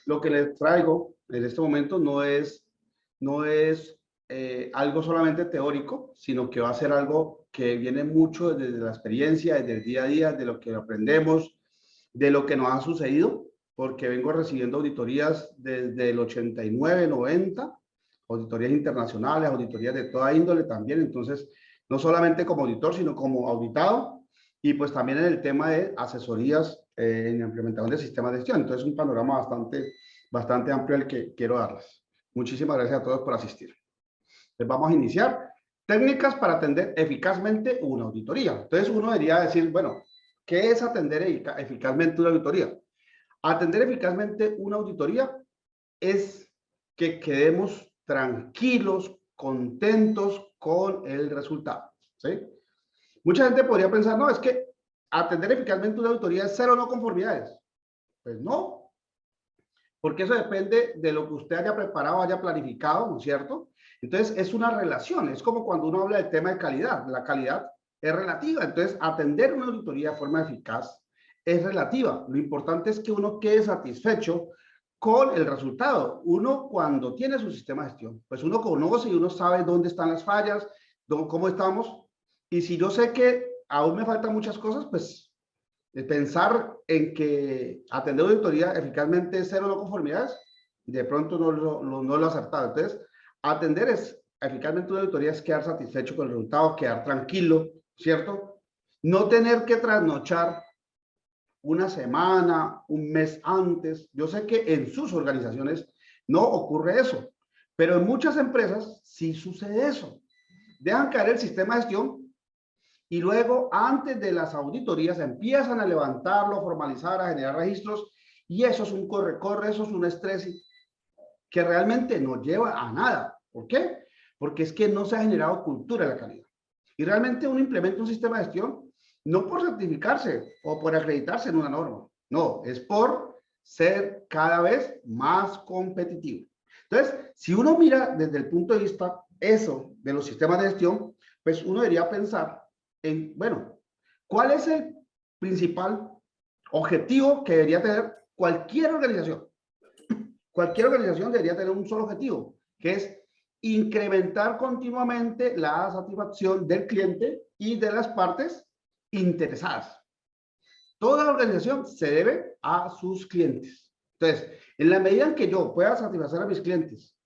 Lo que les traigo en este momento no es algo solamente teórico, sino que va a ser algo que viene mucho desde la experiencia, desde el día a día, de lo que aprendemos, de lo que nos ha sucedido, porque vengo recibiendo auditorías desde el 89, 90, auditorías internacionales, auditorías de toda índole también, entonces, no solamente como auditor, sino como auditado, y pues también en el tema de asesorías en la implementación de sistemas de gestión. Entonces, un panorama bastante amplio el que quiero darles. Muchísimas gracias a todos por asistir. Entonces, vamos a iniciar. Técnicas para atender eficazmente una auditoría. Entonces, uno debería decir, bueno, ¿qué es atender eficazmente una auditoría? Atender eficazmente una auditoría es que quedemos tranquilos, contentos con el resultado, ¿sí? Mucha gente podría pensar, no, es que atender eficazmente una auditoría es cero no conformidades. Pues no, porque eso depende de lo que usted haya preparado, haya planificado, ¿no es cierto? Entonces, es una relación, es como cuando uno habla del tema de calidad, la calidad es relativa, entonces atender una auditoría de forma eficaz es relativa. Lo importante es que uno quede satisfecho con el resultado. Uno cuando tiene su sistema de gestión, pues uno conoce y uno sabe dónde están las fallas, cómo estamos, y si yo sé que aún me faltan muchas cosas, pues pensar en que atender auditoría eficazmente es cero no conformidades, de pronto no lo acertado. Entonces, atender eficazmente una auditoría es quedar satisfecho con el resultado, quedar tranquilo, ¿cierto? No tener que trasnochar una semana, un mes antes. Yo sé que en sus organizaciones no ocurre eso, pero en muchas empresas sí sucede eso. Dejan caer el sistema de gestión y luego, antes de las auditorías, empiezan a levantarlo, formalizar, a generar registros, y eso es un corre-corre, eso es un estrés que realmente no lleva a nada. ¿Por qué? Porque es que no se ha generado cultura de la calidad. Y realmente uno implementa un sistema de gestión no por certificarse o por acreditarse en una norma, no, es por ser cada vez más competitivo. Entonces, si uno mira desde el punto de vista eso de los sistemas de gestión, pues uno debería pensar en, bueno, ¿cuál es el principal objetivo que debería tener cualquier organización? Cualquier organización debería tener un solo objetivo, que es incrementar continuamente la satisfacción del cliente y de las partes interesadas. Toda organización se debe a sus clientes. Entonces, en la medida en que yo pueda satisfacer a mis clientes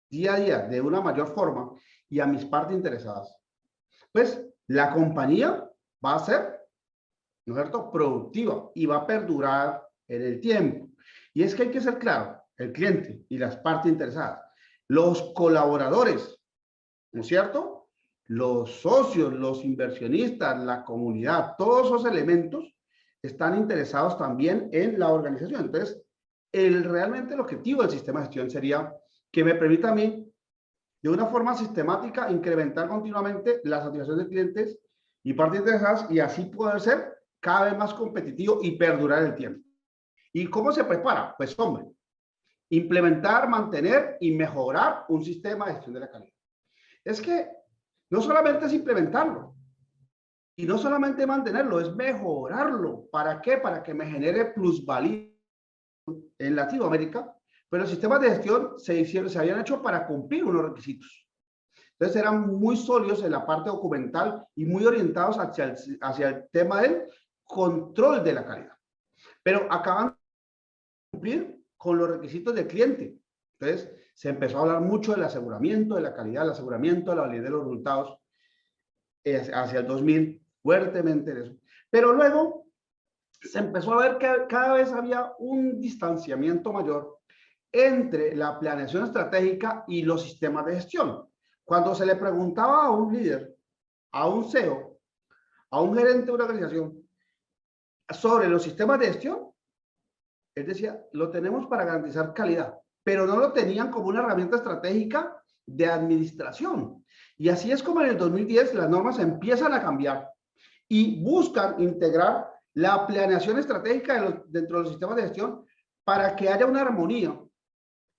día a día de una mayor forma y a mis partes interesadas, pues la compañía va a ser, ¿no es cierto?, productiva y va a perdurar en el tiempo. Y es que hay que ser claro, el cliente y las partes interesadas, los colaboradores, ¿no es cierto?, los socios, los inversionistas, la comunidad, todos esos elementos están interesados también en la organización. Entonces, realmente el objetivo del sistema de gestión sería que me permita a mí, de una forma sistemática, incrementar continuamente la satisfacción de clientes y partes interesadas y así poder ser cada vez más competitivo y perdurar el tiempo. ¿Y cómo se prepara? Pues, hombre, implementar, mantener y mejorar un sistema de gestión de la calidad. Es que no solamente es implementarlo y no solamente mantenerlo, es mejorarlo. ¿Para qué? Para que me genere plusvalía en Latinoamérica, pero los sistemas de gestión se habían hecho para cumplir unos requisitos. Entonces eran muy sólidos en la parte documental y muy orientados hacia el tema del control de la calidad. Pero acaban de cumplir con los requisitos del cliente. Entonces se empezó a hablar mucho del aseguramiento de la calidad, el aseguramiento de la validez de los resultados hacia el 2000, fuertemente de eso. Pero luego se empezó a ver que cada vez había un distanciamiento mayor entre la planeación estratégica y los sistemas de gestión. Cuando se le preguntaba a un líder, a un CEO, a un gerente de una organización sobre los sistemas de gestión, él decía, lo tenemos para garantizar calidad, pero no lo tenían como una herramienta estratégica de administración. Y así es como en el 2010 las normas empiezan a cambiar y buscan integrar la planeación estratégica dentro de los sistemas de gestión para que haya una armonía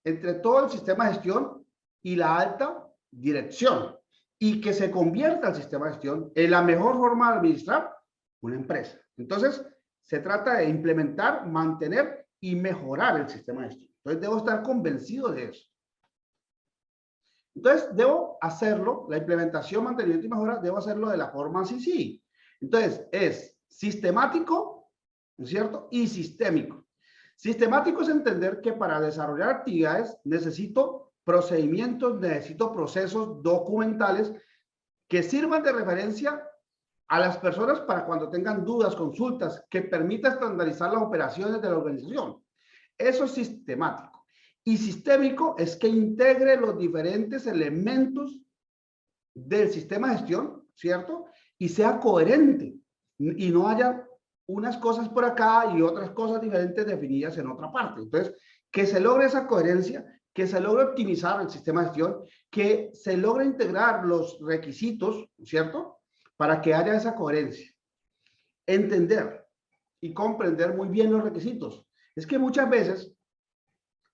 entre todo el sistema de gestión y la alta dirección y que se convierta el sistema de gestión en la mejor forma de administrar una empresa. Entonces, se trata de implementar, mantener y mejorar el sistema de gestión. Entonces, debo estar convencido de eso. Entonces, debo hacerlo, la implementación, mantenimiento y mejora, debo hacerlo de la forma así. Entonces, es sistemático, ¿no es cierto? Y sistémico. Sistemático es entender que para desarrollar actividades necesito procedimientos, necesito procesos documentales que sirvan de referencia a las personas para cuando tengan dudas, consultas, que permita estandarizar las operaciones de la organización. Eso es sistemático. Y sistémico es que integre los diferentes elementos del sistema de gestión, ¿cierto? Y sea coherente y no haya unas cosas por acá y otras cosas diferentes definidas en otra parte. Entonces, que se logre esa coherencia, que se logre optimizar el sistema de gestión, que se logre integrar los requisitos, ¿cierto? Para que haya esa coherencia. Entender y comprender muy bien los requisitos. Es que muchas veces,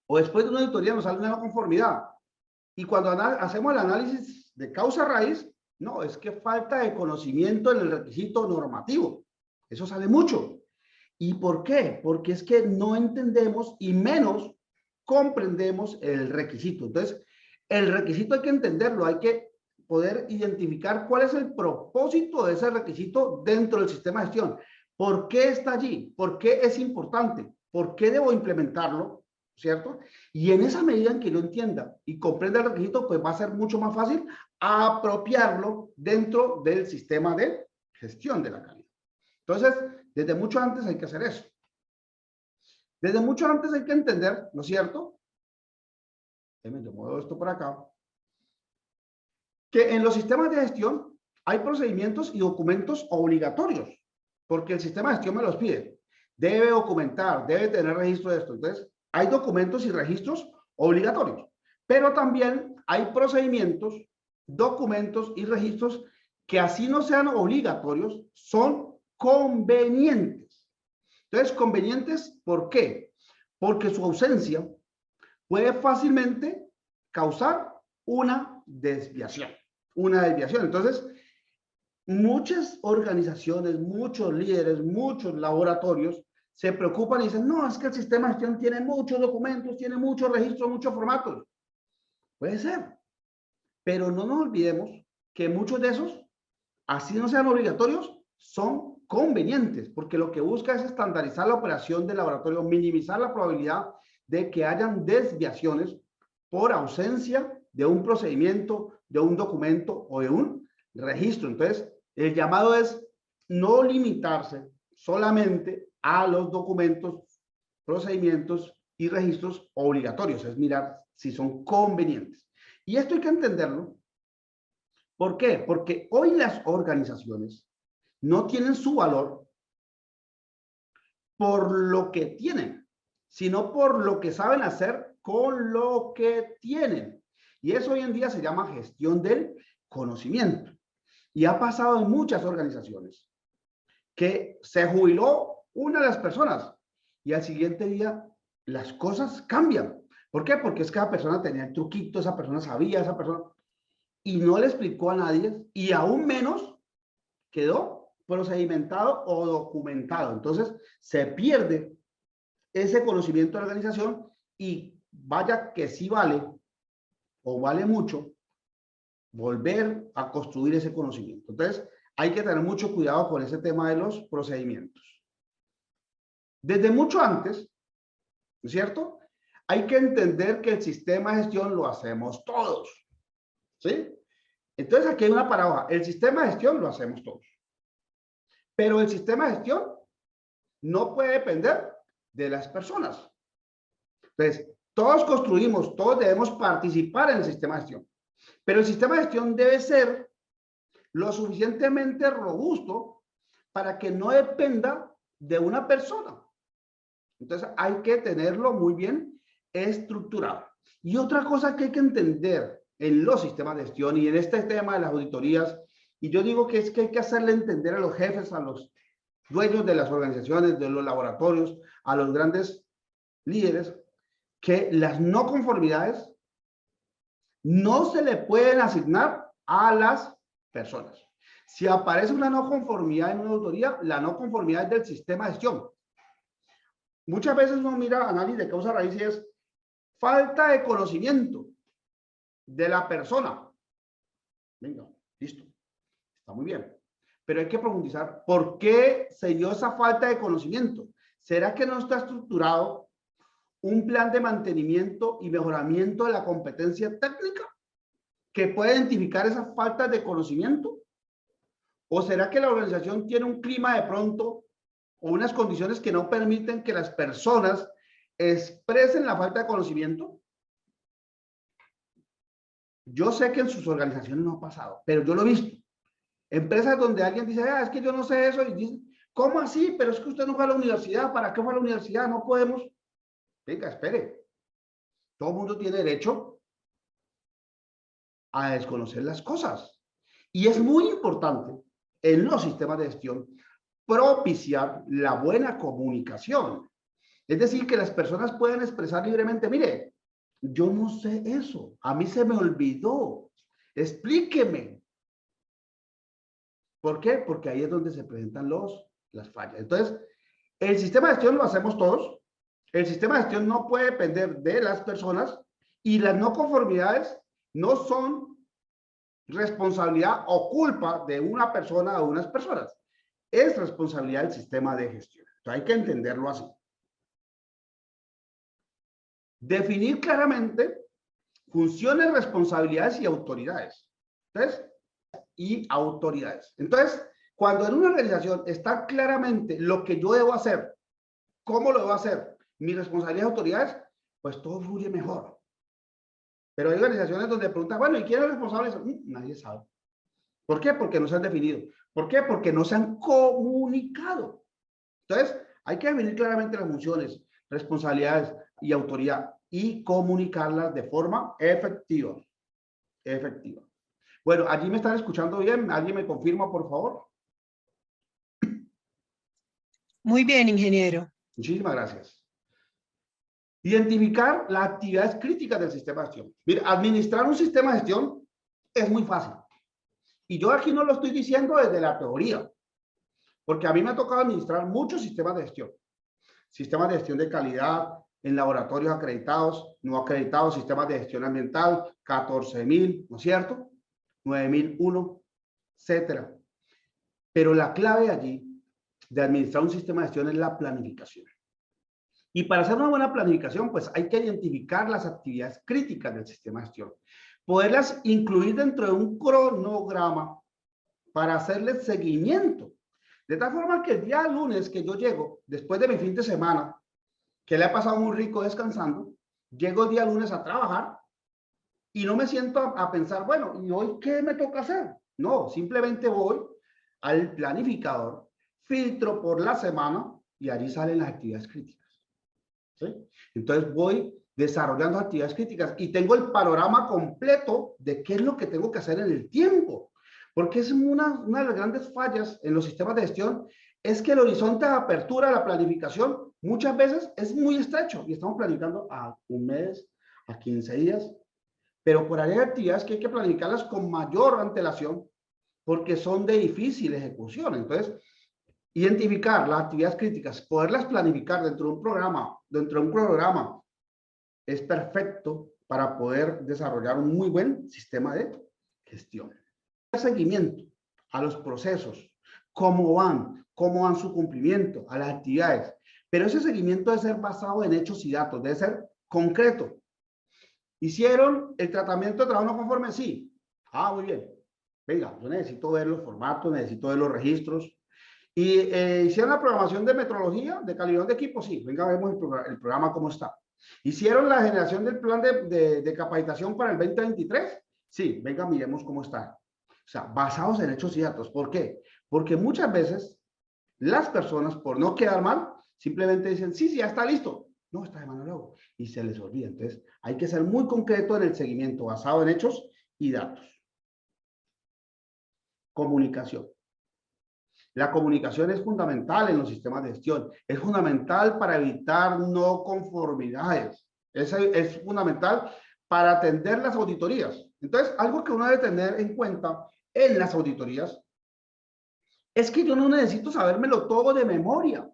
o después de una auditoría nos sale una no conformidad, y cuando hacemos el análisis de causa raíz, no, es que falta de conocimiento en el requisito normativo. Eso sale mucho. ¿Y por qué? Porque es que no entendemos y menos comprendemos el requisito. Entonces, el requisito hay que entenderlo, hay que poder identificar cuál es el propósito de ese requisito dentro del sistema de gestión. ¿Por qué está allí? ¿Por qué es importante? ¿Por qué debo implementarlo? ¿Cierto? Y en esa medida en que lo entienda y comprenda el requisito, pues va a ser mucho más fácil apropiarlo dentro del sistema de gestión de la calidad. Entonces, desde mucho antes hay que hacer eso. Desde mucho antes hay que entender, ¿no es cierto? Déjenme, yo muevo esto por acá. Que en los sistemas de gestión hay procedimientos y documentos obligatorios, porque el sistema de gestión me los pide. Debe documentar, debe tener registro de esto. Entonces, hay documentos y registros obligatorios, pero también hay procedimientos, documentos y registros que así no sean obligatorios, son convenientes. Entonces, convenientes, ¿por qué? Porque su ausencia puede fácilmente causar una desviación. Entonces, muchas organizaciones, muchos líderes, muchos laboratorios se preocupan y dicen, no, es que el sistema de gestión tiene muchos documentos, tiene muchos registros, muchos formatos. Puede ser, pero no nos olvidemos que muchos de esos, así no sean obligatorios, son convenientes, porque lo que busca es estandarizar la operación del laboratorio, minimizar la probabilidad de que hayan desviaciones por ausencia de un procedimiento, de un documento o de un registro. Entonces, el llamado es no limitarse solamente a los documentos, procedimientos y registros obligatorios, es mirar si son convenientes. Y esto hay que entenderlo. ¿Por qué? Porque hoy las organizaciones no tienen su valor por lo que tienen, sino por lo que saben hacer con lo que tienen. Y eso hoy en día se llama gestión del conocimiento. Y ha pasado en muchas organizaciones que se jubiló una de las personas y al siguiente día las cosas cambian. ¿Por qué? Porque es que esa persona tenía el truquito, esa persona sabía, esa persona, y no le explicó a nadie, y aún menos quedó procedimentado o documentado. Entonces, se pierde ese conocimiento de la organización y vaya que sí vale o vale mucho volver a construir ese conocimiento. Entonces, hay que tener mucho cuidado con ese tema de los procedimientos. Desde mucho antes, ¿no es cierto? Hay que entender que el sistema de gestión lo hacemos todos, ¿sí? Entonces, aquí hay una paradoja. El sistema de gestión lo hacemos todos. Pero el sistema de gestión no puede depender de las personas. Entonces, todos construimos, todos debemos participar en el sistema de gestión. Pero el sistema de gestión debe ser lo suficientemente robusto para que no dependa de una persona. Entonces, hay que tenerlo muy bien estructurado. Y otra cosa que hay que entender en los sistemas de gestión y en este tema de las auditorías, y yo digo que es que hay que hacerle entender a los jefes, a los dueños de las organizaciones, de los laboratorios, a los grandes líderes, que las no conformidades no se le pueden asignar a las personas. Si aparece una no conformidad en una auditoría, la no conformidad es del sistema de gestión. Muchas veces uno mira análisis de causa raíz y es, falta de conocimiento de la persona. Venga, listo. Está muy bien. Pero hay que profundizar por qué se dio esa falta de conocimiento. ¿Será que no está estructurado un plan de mantenimiento y mejoramiento de la competencia técnica que pueda identificar esas faltas de conocimiento? ¿O será que la organización tiene un clima de pronto o unas condiciones que no permiten que las personas expresen la falta de conocimiento? Yo sé que en sus organizaciones no ha pasado, pero yo lo he visto. Empresas donde alguien dice, es que yo no sé eso, y dicen, ¿cómo así? Pero es que usted no fue a la universidad, ¿para qué fue a la universidad? No podemos. Venga, espere. Todo el mundo tiene derecho a desconocer las cosas. Y es muy importante en los sistemas de gestión propiciar la buena comunicación. Es decir, que las personas pueden expresar libremente, mire, yo no sé eso, a mí se me olvidó, explíqueme. ¿Por qué? Porque ahí es donde se presentan las fallas. Entonces, el sistema de gestión lo hacemos todos. El sistema de gestión no puede depender de las personas y las no conformidades no son responsabilidad o culpa de una persona o unas personas. Es responsabilidad del sistema de gestión. Entonces, hay que entenderlo así. Definir claramente funciones, responsabilidades y autoridades. Entonces, cuando en una organización está claramente lo que yo debo hacer, cómo lo debo hacer, mis responsabilidades y autoridades, pues todo fluye mejor. Pero hay organizaciones donde preguntan, bueno, ¿y quién es responsable? Nadie sabe. ¿Por qué? Porque no se han definido. ¿Por qué? Porque no se han comunicado. Entonces, hay que definir claramente las funciones, responsabilidades y autoridad y comunicarlas de forma efectiva. Efectiva. Bueno, allí me están escuchando bien. ¿Alguien me confirma, por favor? Muy bien, ingeniero. Muchísimas gracias. Identificar las actividades críticas del sistema de gestión. Mira, administrar un sistema de gestión es muy fácil. Y yo aquí no lo estoy diciendo desde la teoría, porque a mí me ha tocado administrar muchos sistemas de gestión. Sistemas de gestión de calidad en laboratorios acreditados, no acreditados, sistemas de gestión ambiental, 14.000, ¿no es cierto? 9.001, etcétera. Pero la clave allí de administrar un sistema de gestión es la planificación. Y para hacer una buena planificación, pues hay que identificar las actividades críticas del sistema de gestión, poderlas incluir dentro de un cronograma para hacerles seguimiento. De tal forma que el día lunes que yo llego, después de mi fin de semana, que le ha pasado muy rico descansando, llego el día lunes a trabajar y no me siento a pensar, bueno, ¿y hoy qué me toca hacer? No, simplemente voy al planificador, filtro por la semana y allí salen las actividades críticas. ¿Sí? Entonces voy desarrollando actividades críticas y tengo el panorama completo de qué es lo que tengo que hacer en el tiempo. Porque es una de las grandes fallas en los sistemas de gestión, es que el horizonte de apertura de la planificación muchas veces es muy estrecho y estamos planificando a un mes, a 15 días, pero por ahí hay actividades que hay que planificarlas con mayor antelación porque son de difícil ejecución. Entonces, identificar las actividades críticas, poderlas planificar dentro de un programa, es perfecto para poder desarrollar un muy buen sistema de gestión. Seguimiento a los procesos, cómo van su cumplimiento, a las actividades. Pero ese seguimiento debe ser basado en hechos y datos, debe ser concreto. ¿Hicieron el tratamiento de trabajo no conforme? Sí. Ah, muy bien. Venga, yo necesito ver los formatos, necesito ver los registros. ¿Y hicieron la programación de metrología, de calidad de equipo? Sí. Venga, vemos el programa cómo está. ¿Hicieron la generación del plan de capacitación para el 2023? Sí. Venga, miremos cómo está. O sea, basados en hechos y datos. ¿Por qué? Porque muchas veces las personas, por no quedar mal, simplemente dicen, sí, sí, ya está listo. No, está de manual y se les olvida. Entonces, hay que ser muy concreto en el seguimiento, basado en hechos y datos. Comunicación. La comunicación es fundamental en los sistemas de gestión. Es fundamental para evitar no conformidades. Es fundamental para atender las auditorías. Entonces, algo que uno debe tener en cuenta en las auditorías es que yo no necesito sabérmelo todo de memoria.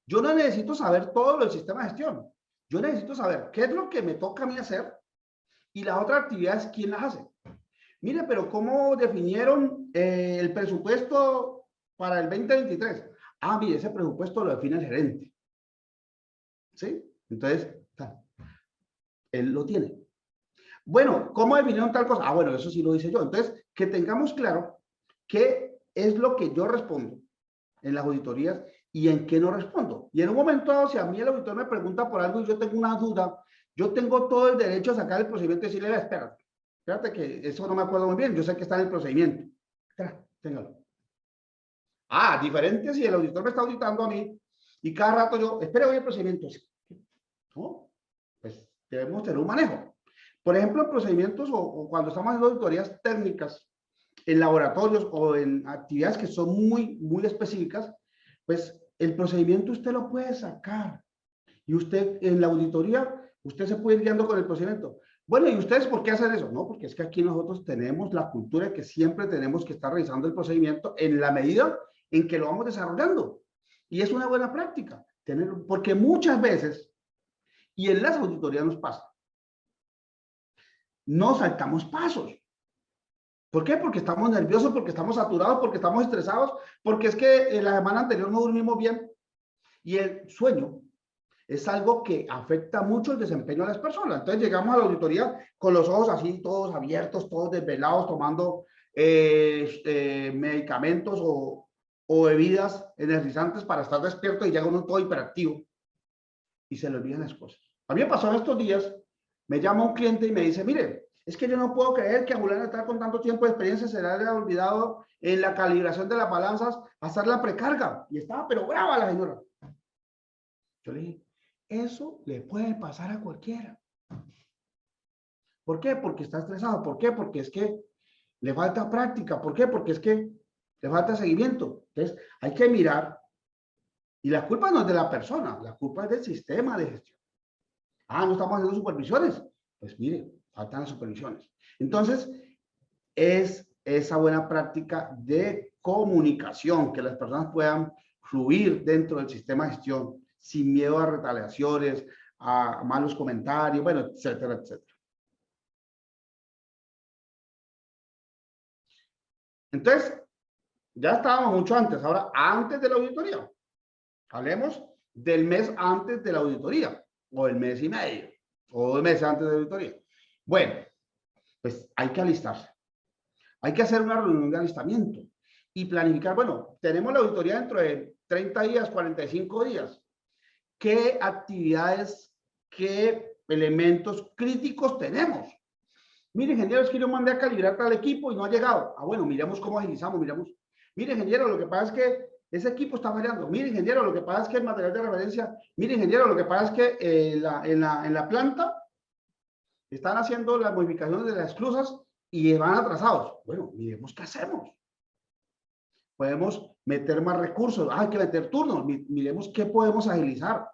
Yo no necesito saber todo del sistema de gestión. Yo necesito saber qué es lo que me toca a mí hacer y la otra actividad es quién las hace. Mire, pero ¿cómo definieron el presupuesto para el 2023? Ah, mire, ese presupuesto lo define el gerente. ¿Sí? Entonces, él lo tiene. Bueno, ¿cómo definieron tal cosa? Ah, bueno, eso sí lo hice yo. Entonces, que tengamos claro qué es lo que yo respondo en las auditorías y en qué no respondo. Y en un momento dado, si a mí el auditor me pregunta por algo y yo tengo una duda, yo tengo todo el derecho a sacar el procedimiento y decirle, espérate que eso no me acuerdo muy bien, yo sé que está en el procedimiento. Téngalo. Ah, diferente si el auditor me está auditando a mí y cada rato yo, espere, voy al procedimiento. ¿No? Pues debemos tener un manejo. Por ejemplo, en procedimientos o cuando estamos haciendo auditorías técnicas, en laboratorios o en actividades que son muy específicas, pues el procedimiento usted lo puede sacar. Y usted en la auditoría, usted se puede ir guiando con el procedimiento. Bueno, ¿y ustedes por qué hacen eso? No, porque es que aquí nosotros tenemos la cultura de que siempre tenemos que estar revisando el procedimiento en la medida en que lo vamos desarrollando. Y es una buena práctica, tenerlo, porque muchas veces, y en las auditorías nos pasa, no saltamos pasos. ¿Por qué? Porque estamos nerviosos, porque estamos saturados, porque estamos estresados, porque es que en la semana anterior no dormimos bien. Y el sueño es algo que afecta mucho el desempeño de las personas. Entonces llegamos a la auditoría con los ojos así, todos abiertos, todos desvelados, tomando medicamentos o bebidas energizantes para estar despierto y llega uno todo hiperactivo y se le olvidan las cosas. A mí me pasó en estos días, me llama un cliente y me dice, mire, es que yo no puedo creer que a Julián está con tanto tiempo de experiencia se le haya olvidado en la calibración de las balanzas hacer la precarga. Y estaba pero brava la señora. Yo le dije, eso le puede pasar a cualquiera. ¿Por qué? Porque está estresado. ¿Por qué? Porque es que le falta práctica. ¿Por qué? Porque es que le falta seguimiento. Entonces, hay que mirar. Y la culpa no es de la persona, la culpa es del sistema de gestión. Ah, no estamos haciendo supervisiones. Pues mire, faltan las supervisiones. Entonces, es esa buena práctica de comunicación, que las personas puedan fluir dentro del sistema de gestión sin miedo a retaliaciones, a malos comentarios, bueno, etcétera, etcétera. Entonces, ya estábamos mucho antes. Ahora, antes de la auditoría, hablemos del mes antes de la auditoría, o el mes y medio, o 2 meses antes de la auditoría. Bueno, pues hay que alistarse. Hay que hacer una reunión de alistamiento y planificar, bueno, tenemos la auditoría dentro de 30 días, 45 días. ¿Qué actividades, qué elementos críticos tenemos? Mire, ingeniero, es que yo mandé a calibrar tal equipo y no ha llegado. Ah, bueno, miremos cómo agilizamos, miremos. Mire, ingeniero, lo que pasa es que ese equipo está fallando. Mire, ingeniero, lo que pasa es que el material de referencia. Mire, ingeniero, lo que pasa es que en la planta están haciendo las modificaciones de las esclusas y van atrasados. Bueno, miremos qué hacemos. Podemos meter más recursos. Ah, hay que meter turnos. Miremos qué podemos agilizar.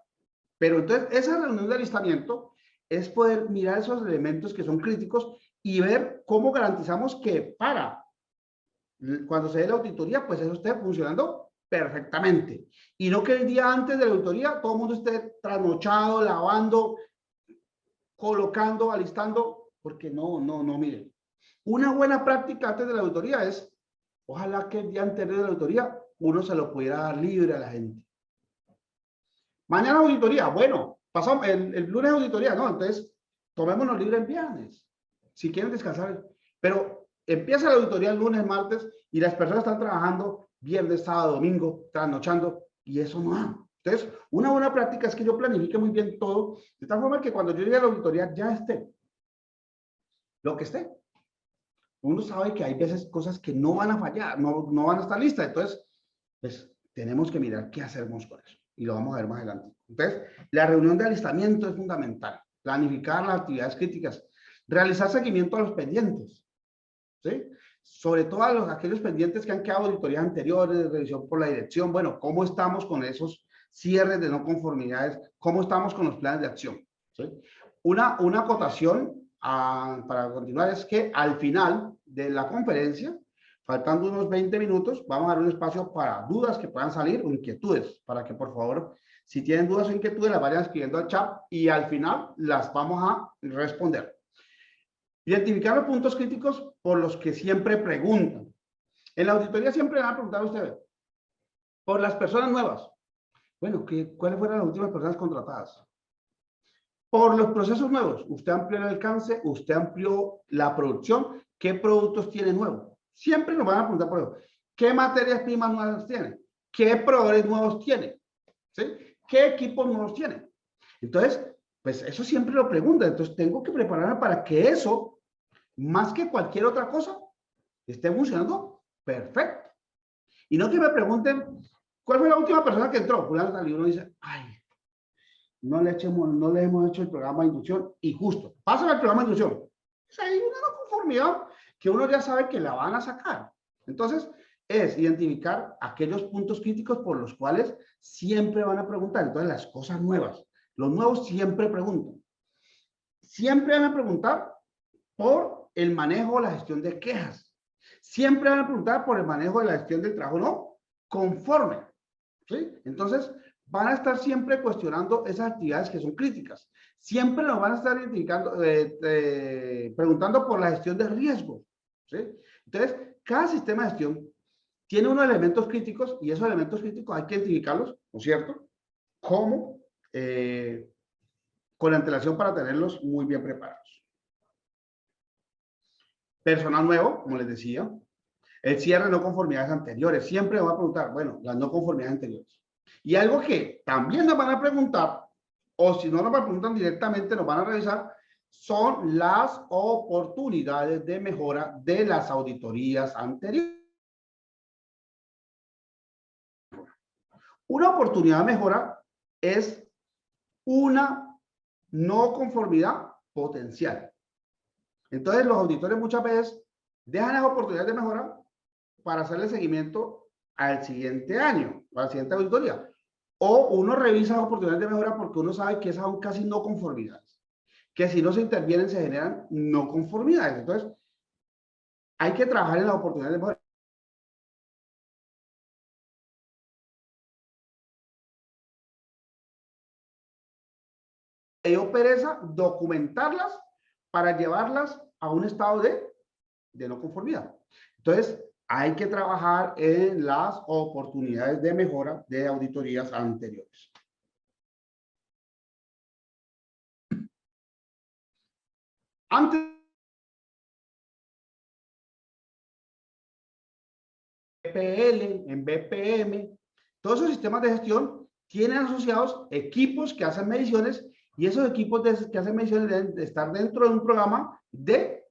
Pero entonces, esa reunión de alistamiento es poder mirar esos elementos que son críticos y ver cómo garantizamos que cuando se dé la auditoría, pues eso esté funcionando perfectamente. Y no que el día antes de la auditoría todo el mundo esté trasnochado, lavando, colocando, alistando, porque no, miren. Una buena práctica antes de la auditoría es, ojalá que el día anterior de la auditoría uno se lo pudiera dar libre a la gente. Mañana auditoría, bueno, pasamos el lunes auditoría, no, entonces tomémonos libre el viernes, si quieren descansar, pero empieza la auditoría el lunes, martes, y las personas están trabajando viernes, sábado, domingo, trasnochando, y eso no hay. Entonces, una buena práctica es que yo planifique muy bien todo, de tal forma que cuando yo llegue a la auditoría ya esté lo que esté. Uno sabe que hay veces cosas que no van a fallar, no van a estar listas, entonces, pues tenemos que mirar qué hacemos con eso, y lo vamos a ver más adelante. Entonces, la reunión de alistamiento es fundamental, planificar las actividades críticas, realizar seguimiento a los pendientes, ¿sí? Sobre todo a aquellos pendientes que han quedado auditorías anteriores, revisión por la dirección, bueno, ¿cómo estamos con esos cierres de no conformidades? ¿Cómo estamos con los planes de acción? ¿Sí? Una acotación para continuar es que al final de la conferencia, faltando unos 20 minutos, vamos a dar un espacio para dudas que puedan salir o inquietudes, para que por favor Si tienen dudas o inquietudes, las vayan escribiendo al chat y al final las vamos a responder. Identificar los puntos críticos por los que siempre preguntan. En la auditoría siempre van a preguntar a ustedes por las personas nuevas. Bueno, ¿cuáles fueron las últimas personas contratadas? Por los procesos nuevos, usted amplió el alcance, usted amplió la producción, ¿qué productos tiene nuevo? Siempre nos van a preguntar por eso. ¿Qué materias primas nuevas tiene? ¿Qué proveedores nuevos tiene? ¿Sí? ¿Qué equipos nuevos tiene? Entonces, pues eso siempre lo preguntan. Entonces, tengo que prepararme para que eso, más que cualquier otra cosa, esté funcionando perfecto. Y no que me pregunten, ¿cuál fue la última persona que entró? Y uno dice, ay, no le hemos hecho el programa de inducción y justo, pásame el programa de inducción. Pues hay una no conformidad que uno ya sabe que la van a sacar. Entonces, es identificar aquellos puntos críticos por los cuales siempre van a preguntar. Entonces, las cosas nuevas. Los nuevos siempre preguntan. Siempre van a preguntar por el manejo o la gestión de quejas. Siempre van a preguntar por el manejo de la gestión del trabajo no conforme. ¿Sí? Entonces, van a estar siempre cuestionando esas actividades que son críticas. Siempre nos van a estar identificando, preguntando por la gestión de riesgos. ¿Sí? Entonces, cada sistema de gestión tiene unos elementos críticos y esos elementos críticos hay que identificarlos, ¿no es cierto? ¿Cómo? Con antelación para tenerlos muy bien preparados. Personal nuevo, como les decía. El cierre de no conformidades anteriores. Siempre me va a preguntar, bueno, las no conformidades anteriores. Y algo que también nos van a preguntar, o si no nos preguntan directamente, nos van a revisar, son las oportunidades de mejora de las auditorías anteriores. Una oportunidad de mejora es una no conformidad potencial. Entonces, los auditores muchas veces dejan las oportunidades de mejora para hacerle seguimiento al siguiente año, a la siguiente auditoría. O uno revisa las oportunidades de mejora porque uno sabe que esas son casi no conformidades. Que si no se intervienen, se generan no conformidades. Entonces, hay que trabajar en las oportunidades de mejora. Me dio pereza documentarlas para llevarlas a un estado de no conformidad. Entonces, hay que trabajar en las oportunidades de mejora de auditorías anteriores. Antes BPL, en BPM, todos esos sistemas de gestión tienen asociados equipos que hacen mediciones y esos equipos que hacen mediciones deben de estar dentro de un programa de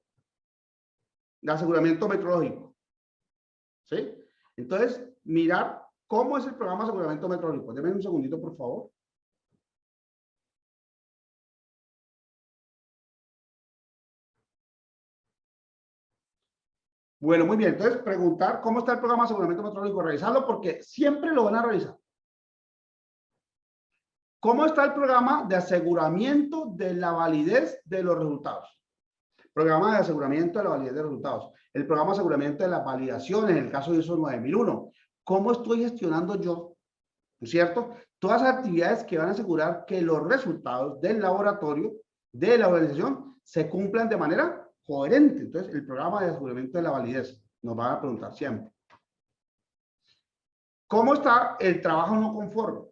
aseguramiento metrológico. ¿Sí? Entonces, mirar cómo es el programa de aseguramiento metrológico. Denme un segundito, por favor. Bueno, muy bien. Entonces, preguntar cómo está el programa de aseguramiento metrológico. Revisarlo porque siempre lo van a revisar. ¿Cómo está el programa de aseguramiento de la validez de los resultados? Programa de aseguramiento de la validez de los resultados. El programa de aseguramiento de las validaciones, en el caso de ISO 9001. ¿Cómo estoy gestionando yo, ¿no es cierto? Todas las actividades que van a asegurar que los resultados del laboratorio, de la organización, se cumplan de manera coherente. Entonces, el programa de aseguramiento de la validez nos van a preguntar siempre. ¿Cómo está el trabajo no conforme?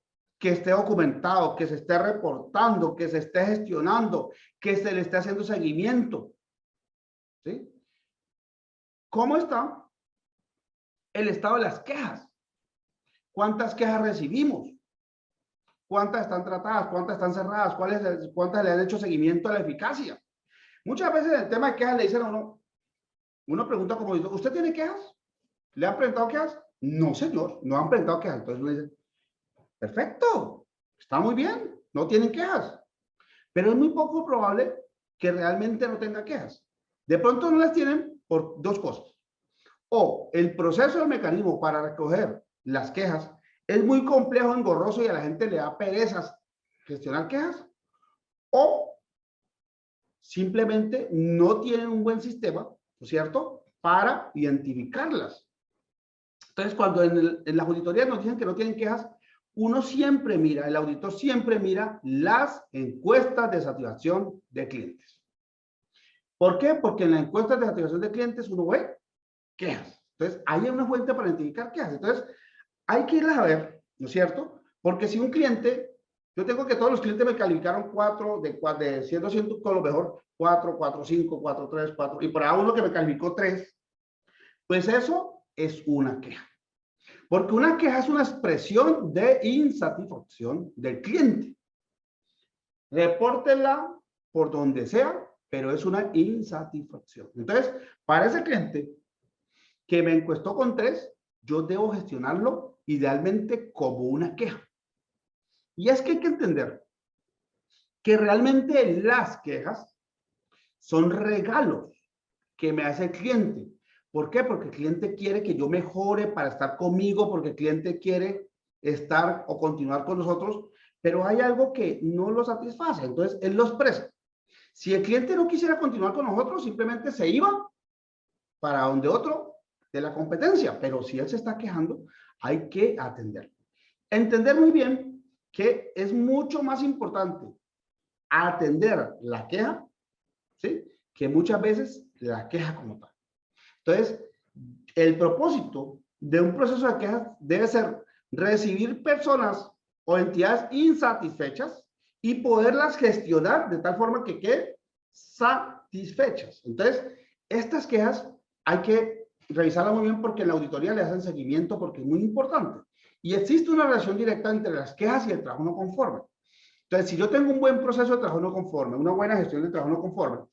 Que esté documentado, que se esté reportando, que se esté gestionando, que se le esté haciendo seguimiento. ¿Sí? ¿Cómo está el estado de las quejas? ¿Cuántas quejas recibimos? ¿Cuántas están tratadas? ¿Cuántas están cerradas? ¿Cuántas le han hecho seguimiento a la eficacia? Muchas veces el tema de quejas le dicen a uno pregunta como, ¿usted tiene quejas? ¿Le han presentado quejas? No, señor, no han presentado quejas. Entonces uno dice, perfecto, está muy bien, no tienen quejas. Pero es muy poco probable que realmente no tenga quejas. De pronto no las tienen por dos cosas. O el proceso del mecanismo para recoger las quejas es muy complejo, engorroso y a la gente le da perezas gestionar quejas. O simplemente no tienen un buen sistema, ¿no es cierto?, para identificarlas. Entonces, cuando en las auditorías nos dicen que no tienen quejas, uno siempre mira, el auditor siempre mira las encuestas de satisfacción de clientes. ¿Por qué? Porque en las encuestas de satisfacción de clientes uno ve quejas. Entonces, ahí hay una fuente para identificar quejas. Entonces, hay que irlas a ver, ¿no es cierto? Porque si un cliente, yo tengo que todos los clientes me calificaron 4, de 100 a 100 con lo mejor, 4, 4, 5, 4, 3, 4, y por ahí uno que me calificó 3, pues eso es una queja. Porque una queja es una expresión de insatisfacción del cliente. Repórtela por donde sea, pero es una insatisfacción. Entonces, para ese cliente que me encuestó con 3, yo debo gestionarlo idealmente como una queja. Y es que hay que entender que realmente las quejas son regalos que me hace el cliente. ¿Por qué? Porque el cliente quiere que yo mejore para estar conmigo, porque el cliente quiere estar o continuar con nosotros, pero hay algo que no lo satisface, entonces él lo expresa. Si el cliente no quisiera continuar con nosotros, simplemente se iba para donde otro de la competencia, pero si él se está quejando, hay que atenderlo. Entender muy bien que es mucho más importante atender la queja, ¿sí?, que muchas veces la queja como tal. Entonces, el propósito de un proceso de quejas debe ser recibir personas o entidades insatisfechas y poderlas gestionar de tal forma que queden satisfechas. Entonces, estas quejas hay que revisarlas muy bien porque en la auditoría le hacen seguimiento porque es muy importante. Y existe una relación directa entre las quejas y el trabajo no conforme. Entonces, si yo tengo un buen proceso de trabajo no conforme, una buena gestión de trabajo no conforme,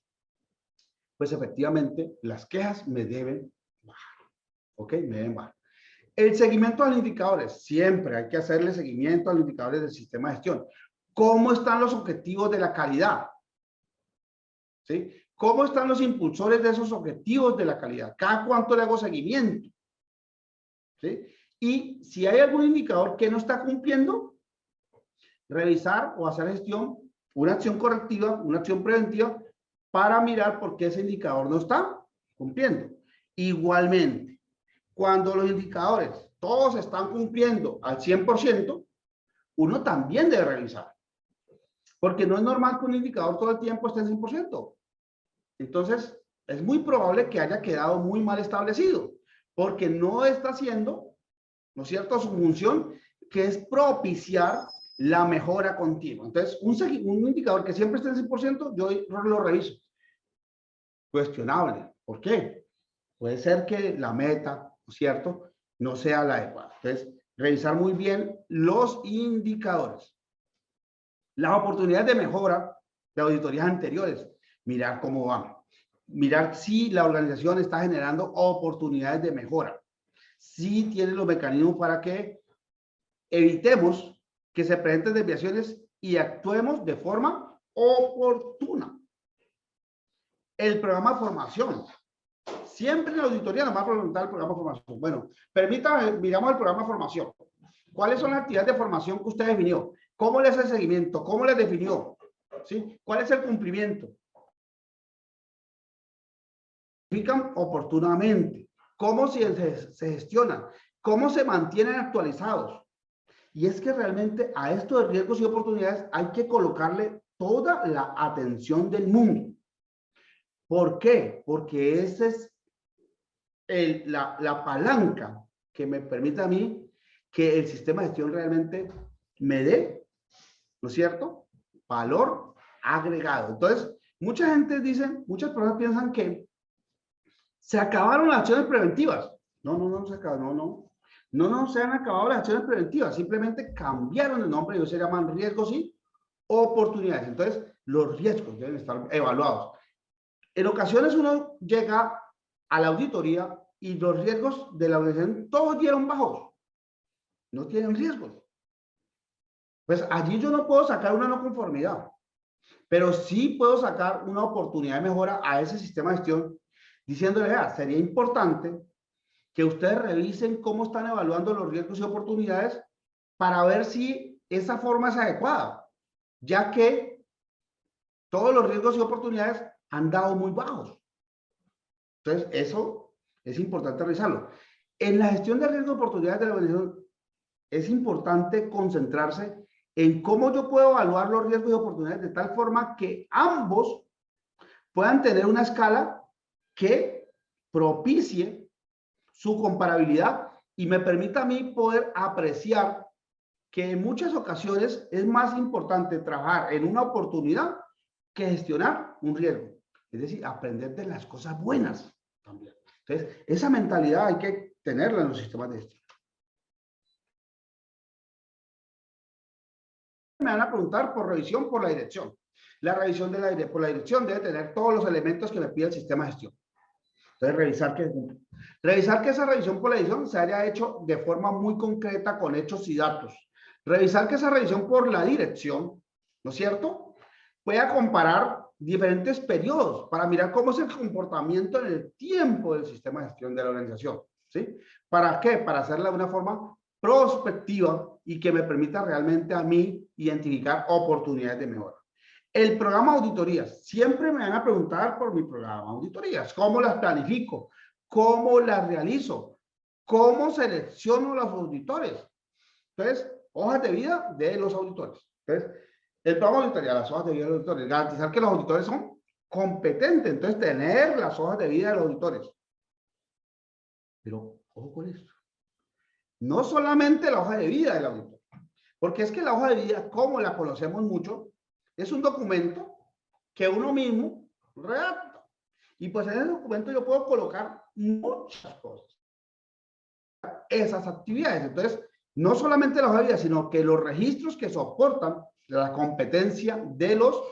pues efectivamente las quejas me deben bajar. ¿Ok? Me deben bajar. El seguimiento a los indicadores. Siempre hay que hacerle seguimiento a los indicadores del sistema de gestión. ¿Cómo están los objetivos de la calidad? ¿Sí? ¿Cómo están los impulsores de esos objetivos de la calidad? ¿Cada cuánto le hago seguimiento? ¿Sí? Y si hay algún indicador que no está cumpliendo, revisar o hacer gestión, una acción correctiva, una acción preventiva, para mirar por qué ese indicador no está cumpliendo. Igualmente, cuando los indicadores todos están cumpliendo al 100%, uno también debe revisar. Porque no es normal que un indicador todo el tiempo esté en 100%. Entonces, es muy probable que haya quedado muy mal establecido, porque no está haciendo, ¿no es cierto?, su función, que es propiciar la mejora continua. Entonces, un indicador que siempre esté en 100%, yo lo reviso. Cuestionable. ¿Por qué? Puede ser que la meta, ¿no es cierto?, no sea la adecuada. Entonces, revisar muy bien los indicadores. Las oportunidades de mejora de auditorías anteriores. Mirar cómo van. Mirar si la organización está generando oportunidades de mejora. Si tiene los mecanismos para que evitemos que se presenten desviaciones y actuemos de forma oportuna. El programa de formación. Siempre en la auditoría nos va a preguntar el programa de formación. Bueno, permítame, miramos el programa de formación. ¿Cuáles son las actividades de formación que usted definió? ¿Cómo le hace el seguimiento? ¿Cómo le definió? ¿Sí? ¿Cuál es el cumplimiento? ¿Aplican oportunamente? ¿Cómo se gestionan? ¿Cómo se mantienen actualizados? Y es que realmente a esto de riesgos y oportunidades hay que colocarle toda la atención del mundo. ¿Por qué? Porque esa es la palanca que me permite a mí que el sistema de gestión realmente me dé, ¿no es cierto?, valor agregado. Entonces, mucha gente dice, muchas personas piensan que se acabaron las acciones preventivas. No se acabaron, no se han acabado las acciones preventivas, simplemente cambiaron el nombre y hoy se llaman riesgos y oportunidades. Entonces, los riesgos deben estar evaluados. En ocasiones uno llega a la auditoría y los riesgos de la organización todos dieron bajos. No tienen riesgos. Pues allí yo no puedo sacar una no conformidad, pero sí puedo sacar una oportunidad de mejora a ese sistema de gestión, diciéndole, sería importante que ustedes revisen cómo están evaluando los riesgos y oportunidades para ver si esa forma es adecuada, ya que todos los riesgos y oportunidades han dado muy bajos. Entonces, eso es importante revisarlo. En la gestión de riesgos y oportunidades de la organización, es importante concentrarse en cómo yo puedo evaluar los riesgos y oportunidades de tal forma que ambos puedan tener una escala que propicie su comparabilidad y me permita a mí poder apreciar que en muchas ocasiones es más importante trabajar en una oportunidad que gestionar un riesgo. Es decir, aprender de las cosas buenas también. Entonces, esa mentalidad hay que tenerla en los sistemas de gestión. Me van a preguntar por revisión por la dirección. La revisión por la dirección debe tener todos los elementos que me pide el sistema de gestión. Entonces, revisar que esa revisión por la dirección se haya hecho de forma muy concreta con hechos y datos. Revisar que esa revisión por la dirección, ¿no es cierto?, pueda comparar diferentes periodos para mirar cómo es el comportamiento en el tiempo del sistema de gestión de la organización. ¿Sí? ¿Para qué? Para hacerla de una forma prospectiva y que me permita realmente a mí identificar oportunidades de mejora. El programa de auditorías. Siempre me van a preguntar por mi programa de auditorías. ¿Cómo las planifico? ¿Cómo las realizo? ¿Cómo selecciono los auditores? Entonces, hojas de vida de los auditores. Entonces, el programa de auditoría, las hojas de vida de los auditores. Garantizar que los auditores son competentes. Entonces, tener las hojas de vida de los auditores. Pero, ojo con esto. No solamente la hoja de vida del auditor. Porque es que la hoja de vida, como la conocemos mucho, es un documento que uno mismo redacta. Y pues en ese documento yo puedo colocar muchas cosas. Esas actividades. Entonces, no solamente la hoja de vida, sino que los registros que soportan la competencia de los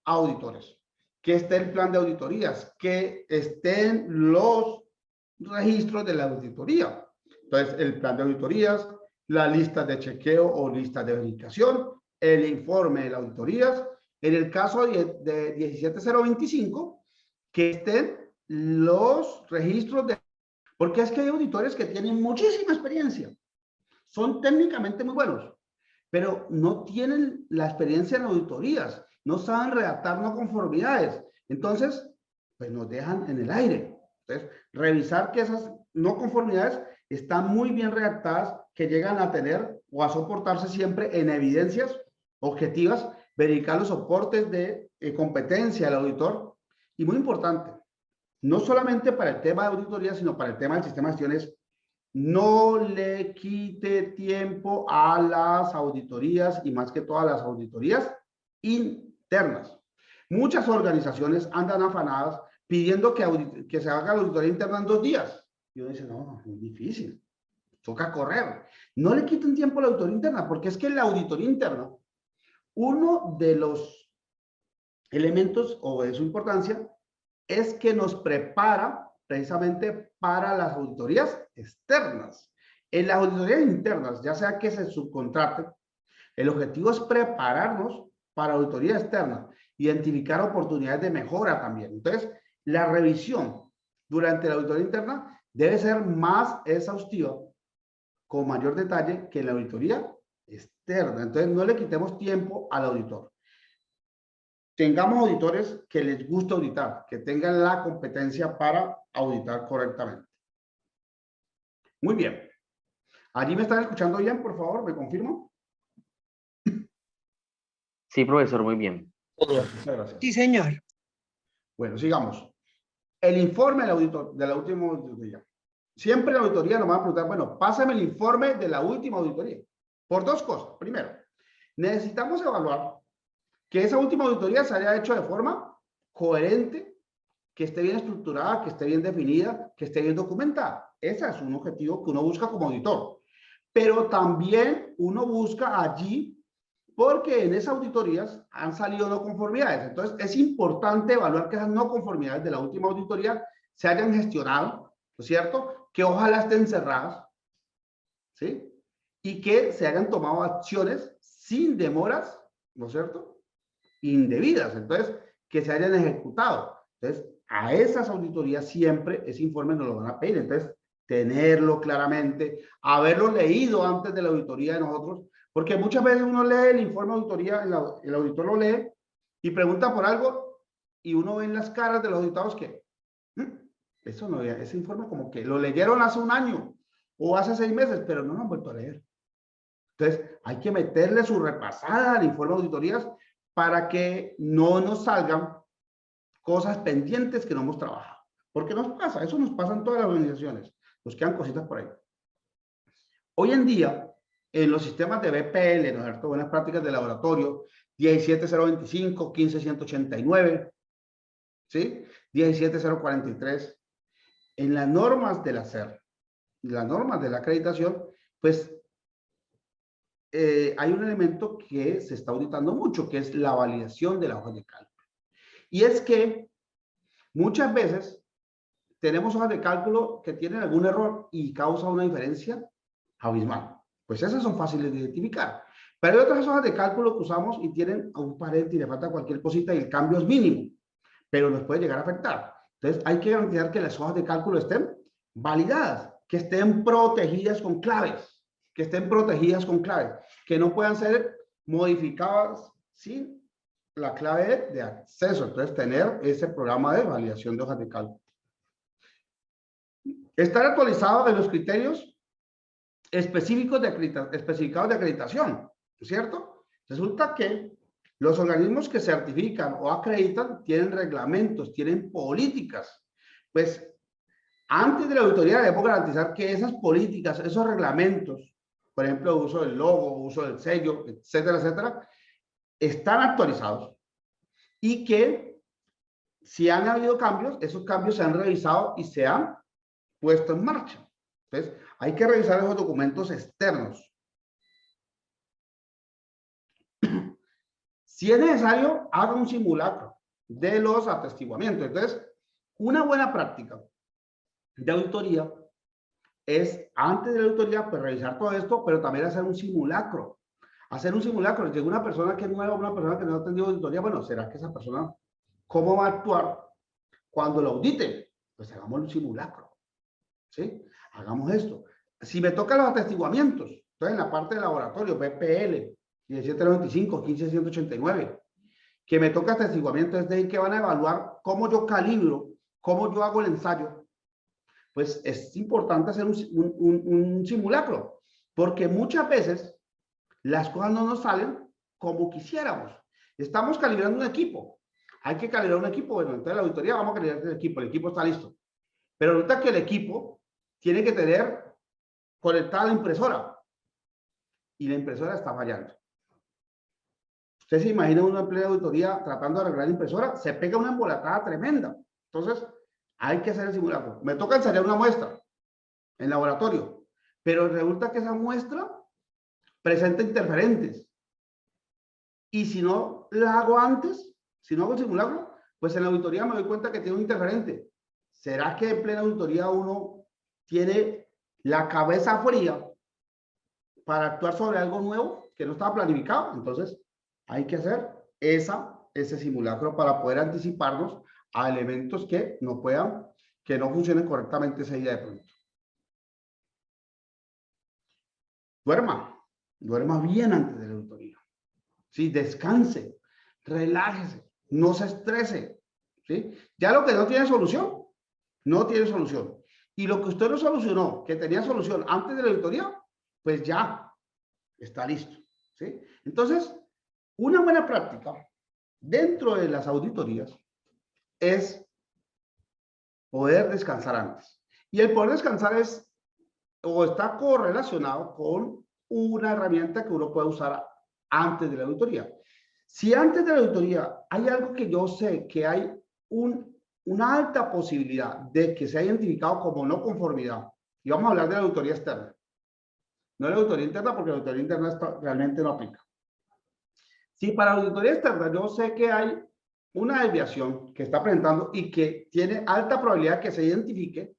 auditores. Que esté el plan de auditorías, que estén los registros de la auditoría. Entonces, el plan de auditorías, la lista de chequeo o lista de verificación, el informe de las auditorías. En el caso de 17025, que estén los registros de... Porque es que hay auditores que tienen muchísima experiencia. Son técnicamente muy buenos, pero no tienen la experiencia en auditorías. No saben redactar no conformidades. Entonces, pues nos dejan en el aire. Entonces, revisar que esas no conformidades están muy bien redactadas, que llegan a tener o a soportarse siempre en evidencias objetivas, verificar los soportes de competencia del auditor. Y muy importante, no solamente para el tema de auditoría, sino para el tema del sistema de gestiones, no le quite tiempo a las auditorías y más que todas las auditorías internas. Muchas organizaciones andan afanadas pidiendo que se haga la auditoría interna en 2 días. Y uno dice, no, es muy difícil, toca correr. No le quiten tiempo a la auditoría interna, porque es que en la auditoría interna, uno de los elementos o de su importancia es que nos prepara precisamente para las auditorías externas. En las auditorías internas, ya sea que se subcontrate, el objetivo es prepararnos para auditoría externa, identificar oportunidades de mejora también. Entonces, la revisión durante la auditoría interna debe ser más exhaustiva, con mayor detalle que la auditoría externa. Entonces, no le quitemos tiempo al auditor. Tengamos auditores que les guste auditar, que tengan la competencia para auditar correctamente. Muy bien. ¿Allí me están escuchando bien, por favor? ¿Me confirman? Sí, profesor, muy bien. Muchas gracias. Sí, señor. Bueno, sigamos. El informe del auditor, de la última auditoría. Siempre en la auditoría nos van a preguntar, bueno, pásame el informe de la última auditoría. Por 2 cosas. Primero, necesitamos evaluar que esa última auditoría se haya hecho de forma coherente, que esté bien estructurada, que esté bien definida, que esté bien documentada. Ese es un objetivo que uno busca como auditor. Pero también uno busca allí, porque en esas auditorías han salido no conformidades. Entonces, es importante evaluar que esas no conformidades de la última auditoría se hayan gestionado, ¿no es cierto? Que ojalá estén cerradas, ¿sí? Y que se hayan tomado acciones sin demoras, ¿no es cierto?, indebidas. Entonces, que se hayan ejecutado. Entonces, a esas auditorías siempre ese informe nos lo van a pedir. Entonces, tenerlo claramente, haberlo leído antes de la auditoría de nosotros, porque muchas veces uno lee el informe de auditoría, el auditor lo lee y pregunta por algo y uno ve en las caras de los auditados que eso no, ese informe como que lo leyeron hace un año o hace 6 meses, pero no lo han vuelto a leer. Entonces, hay que meterle su repasada al informe de auditorías para que no nos salgan cosas pendientes que no hemos trabajado. Porque nos pasa, eso nos pasa en todas las organizaciones. Nos quedan cositas por ahí. Hoy en día, en los sistemas de BPL, ¿no es cierto? Buenas prácticas de laboratorio, 17025, 15189, ¿sí? 17043. En las normas del hacer, las normas de la acreditación, pues hay un elemento que se está auditando mucho, que es la validación de la hoja de cálculo. Y es que muchas veces tenemos hojas de cálculo que tienen algún error y causa una diferencia abismal. Pues esas son fáciles de identificar. Pero hay otras hojas de cálculo que usamos y tienen un paréntesis, le falta cualquier cosita y el cambio es mínimo, pero nos puede llegar a afectar. Entonces hay que garantizar que las hojas de cálculo estén validadas, que estén protegidas con claves, que no puedan ser modificadas sin la clave de acceso. Entonces tener ese programa de validación de hojas de cálculo. Estar actualizado en los criterios específicados de acreditación, ¿cierto? Resulta que los organismos que certifican o acreditan tienen reglamentos, tienen políticas. Pues antes de la auditoría debemos garantizar que esas políticas, esos reglamentos, por ejemplo, uso del logo, uso del sello, etcétera, etcétera, están actualizados y que si han habido cambios, esos cambios se han revisado y se han puesto en marcha. Entonces, hay que revisar esos documentos externos. Si es necesario, haga un simulacro de los atestiguamientos. Entonces, una buena práctica de auditoría es, antes de la auditoría, pues revisar todo esto, pero también hacer un simulacro. Hacer un simulacro. Llega una persona que es nueva, una persona que no ha tenido auditoría, bueno, ¿será que esa persona cómo va a actuar cuando lo audite? Pues hagamos un simulacro, ¿sí? Hagamos esto. Si me tocan los atestiguamientos, entonces en la parte de laboratorio, BPL, 17025, 15189, que me toca atestiguamiento, es de que van a evaluar cómo yo calibro, cómo yo hago el ensayo. Pues es importante hacer un simulacro, porque muchas veces las cosas no nos salen como quisiéramos. Estamos calibrando un equipo. Hay que calibrar un equipo. Bueno, entonces la auditoría vamos a calibrar el equipo está listo. Pero ahorita que el equipo tiene que tener conectada la impresora y la impresora está fallando. Usted se imagina una empleada de auditoría tratando de arreglar la impresora, se pega una embolatada tremenda. Entonces, hay que hacer el simulacro. Me toca ensayar una muestra en laboratorio, pero resulta que esa muestra presenta interferentes. Y si no la hago antes, si no hago el simulacro, pues en la auditoría me doy cuenta que tiene un interferente. ¿Será que en plena auditoría uno tiene la cabeza fría para actuar sobre algo nuevo que no estaba planificado? Entonces, hay que hacer ese simulacro para poder anticiparnos a elementos que no funcionen correctamente ese día de pronto. Duerma bien antes de la auditoría. ¿Sí? Descanse, relájese, no se estrese. ¿Sí? Ya lo que no tiene solución, no tiene solución. Y lo que usted no solucionó, que tenía solución antes de la auditoría, pues ya está listo. ¿Sí? Entonces, una buena práctica dentro de las auditorías es poder descansar antes. Y el poder descansar está correlacionado con una herramienta que uno puede usar antes de la auditoría. Si antes de la auditoría hay algo que yo sé que hay una alta posibilidad de que sea identificado como no conformidad, y vamos a hablar de la auditoría externa, no de la auditoría interna, porque la auditoría interna realmente no aplica. Si para la auditoría externa yo sé que hay una desviación que está presentando y que tiene alta probabilidad que se identifique,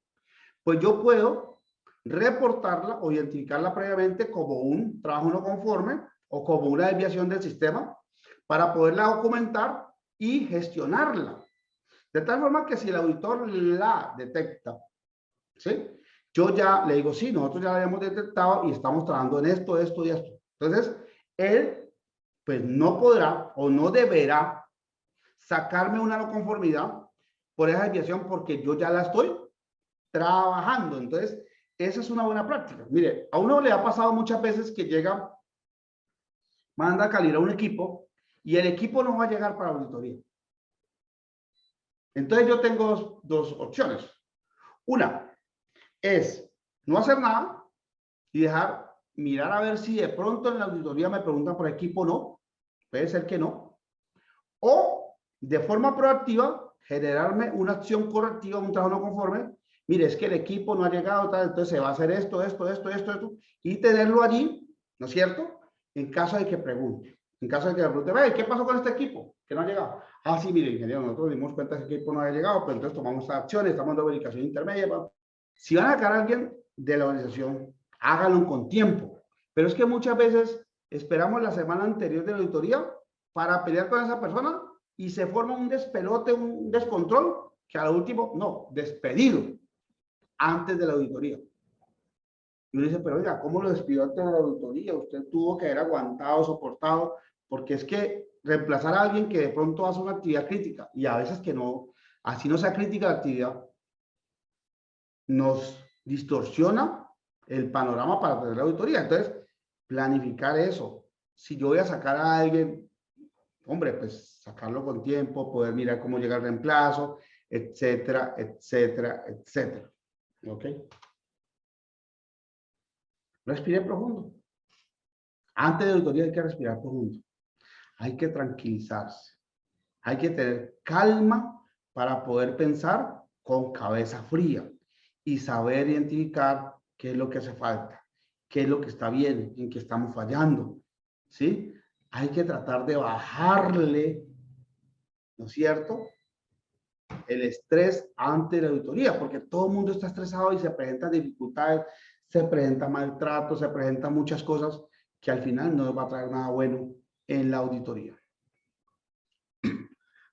pues yo puedo reportarla o identificarla previamente como un trabajo no conforme o como una desviación del sistema para poderla documentar y gestionarla. De tal forma que si el auditor la detecta, ¿sí? Yo ya le digo, sí, nosotros ya la habíamos detectado y estamos trabajando en esto, esto y esto. Entonces, él pues no podrá o no deberá sacarme una no conformidad por esa desviación porque yo ya la estoy trabajando. Entonces, esa es una buena práctica. Mire, a uno le ha pasado muchas veces que llega manda a calibrar un equipo y el equipo no va a llegar para la auditoría. Entonces yo tengo dos opciones. Una es no hacer nada y mirar a ver si de pronto en la auditoría me preguntan por equipo o no. Puede ser que no. O de forma proactiva, generarme una acción correctiva, un trabajo no conforme. Mire, es que el equipo no ha llegado, tal, entonces se va a hacer esto, y tenerlo allí, ¿no es cierto? En caso de que pregunte. En caso de que me pregunte, ¿qué pasó con este equipo? Que no ha llegado. Ah, sí, mire, ingeniero, nosotros dimos cuenta que ese equipo no había llegado, pero entonces tomamos esta acción, estamos dando verificación intermedia. Si van a sacar a alguien de la organización, háganlo con tiempo. Pero es que muchas veces esperamos la semana anterior de la auditoría para pelear con esa persona y se forma un despelote, un descontrol, que al último, no, despedido antes de la auditoría. Y uno dice, pero oiga, ¿cómo lo despidió antes de la auditoría? Usted tuvo que haber aguantado, soportado, porque es que reemplazar a alguien que de pronto hace una actividad crítica, y a veces que no, así no sea crítica la actividad, nos distorsiona el panorama para tener la auditoría. Entonces, planificar eso. Si yo voy a sacar a alguien, hombre, pues sacarlo con tiempo, poder mirar cómo llega el reemplazo, etcétera, etcétera, etcétera. ¿Ok? Respire profundo. Antes de la auditoría hay que respirar profundo. Hay que tranquilizarse. Hay que tener calma para poder pensar con cabeza fría y saber identificar qué es lo que hace falta, qué es lo que está bien, en qué estamos fallando. ¿Sí? Hay que tratar de bajarle, ¿no es cierto?, el estrés ante la auditoría, porque todo el mundo está estresado y se presentan dificultades, se presenta maltrato, se presentan muchas cosas que al final no nos va a traer nada bueno en la auditoría.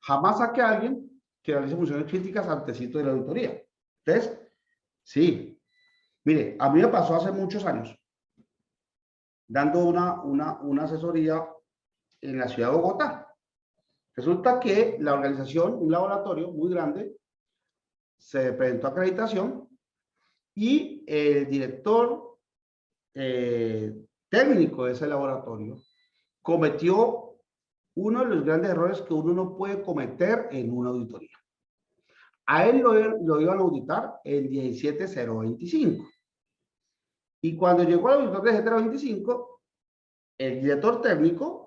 Jamás saque a alguien que realice funciones críticas antesito de la auditoría. Entonces, sí, mire, a mí me pasó hace muchos años, dando una asesoría en la ciudad de Bogotá. Resulta que la organización, un laboratorio muy grande, se presentó a acreditación y el director técnico de ese laboratorio cometió uno de los grandes errores que uno no puede cometer en una auditoría. A él lo iban a auditar el 17025. Y cuando llegó al auditor de 17025, el director técnico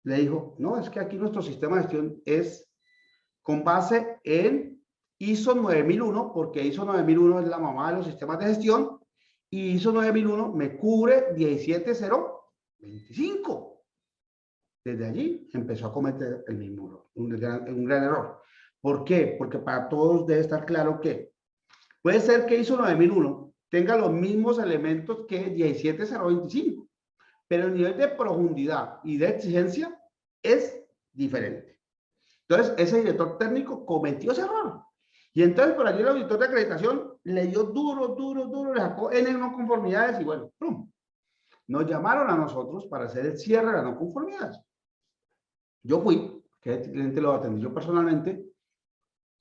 le dijo, no, es que aquí nuestro sistema de gestión es con base en ISO 9001, porque ISO 9001 es la mamá de los sistemas de gestión, y ISO 9001 me cubre 17025. Desde allí empezó a cometer el mismo error, un gran error. ¿Por qué? Porque para todos debe estar claro que puede ser que ISO 9001 tenga los mismos elementos que 17025, pero el nivel de profundidad y de exigencia es diferente. Entonces, ese director técnico cometió ese error. Y entonces, por allí el auditor de acreditación le dio duro, le sacó N no conformidades y bueno, ¡pum! Nos llamaron a nosotros para hacer el cierre de las no conformidades. Yo fui, que el cliente lo atendí yo personalmente,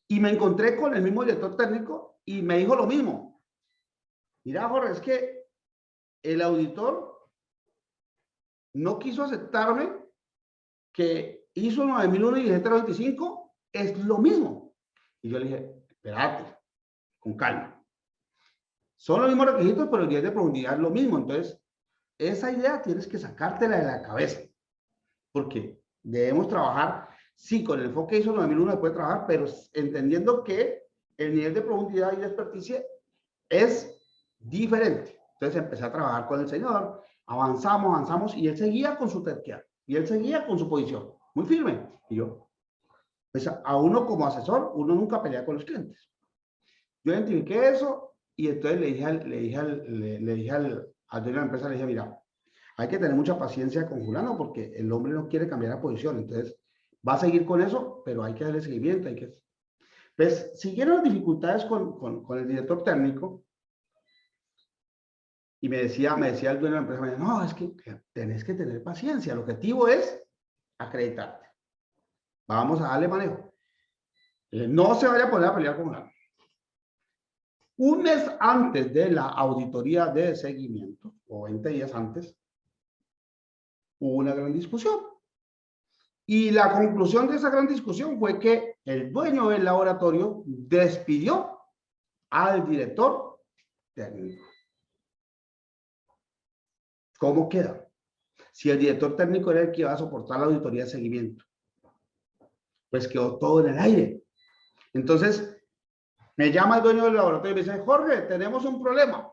y me encontré con el mismo director técnico y me dijo lo mismo. Mira, Jorge, es que el auditor no quiso aceptarme que ISO 9001 y 17025 es lo mismo. Y yo le dije, espérate, con calma. Son los mismos requisitos, pero el nivel de profundidad es lo mismo. Entonces, esa idea tienes que sacártela de la cabeza. Porque debemos trabajar, sí, con el enfoque ISO 9001 se puede trabajar, pero entendiendo que el nivel de profundidad y de experticia es diferente. Entonces empecé a trabajar con el señor, avanzamos, y él seguía con su terquedad, y él seguía con su posición, muy firme. Y yo, pues a uno como asesor, uno nunca pelea con los clientes. Yo identifiqué eso, y entonces le dije al dueño de la empresa, le dije, mira, hay que tener mucha paciencia con Julano, porque el hombre no quiere cambiar la posición, entonces va a seguir con eso, pero hay que darle seguimiento, Pues siguieron las dificultades con el director técnico, y me decía el dueño de la empresa, me decía, no, es que tenés que tener paciencia, el objetivo es acreditarte. Vamos a darle manejo. No se vaya a poner a pelear con Julano. Un mes antes de la auditoría de seguimiento, o 20 días antes, hubo una gran discusión. Y la conclusión de esa gran discusión fue que el dueño del laboratorio despidió al director técnico. ¿Cómo queda? Si el director técnico era el que iba a soportar la auditoría de seguimiento, pues quedó todo en el aire. Entonces, me llama el dueño del laboratorio y me dice, Jorge, tenemos un problema.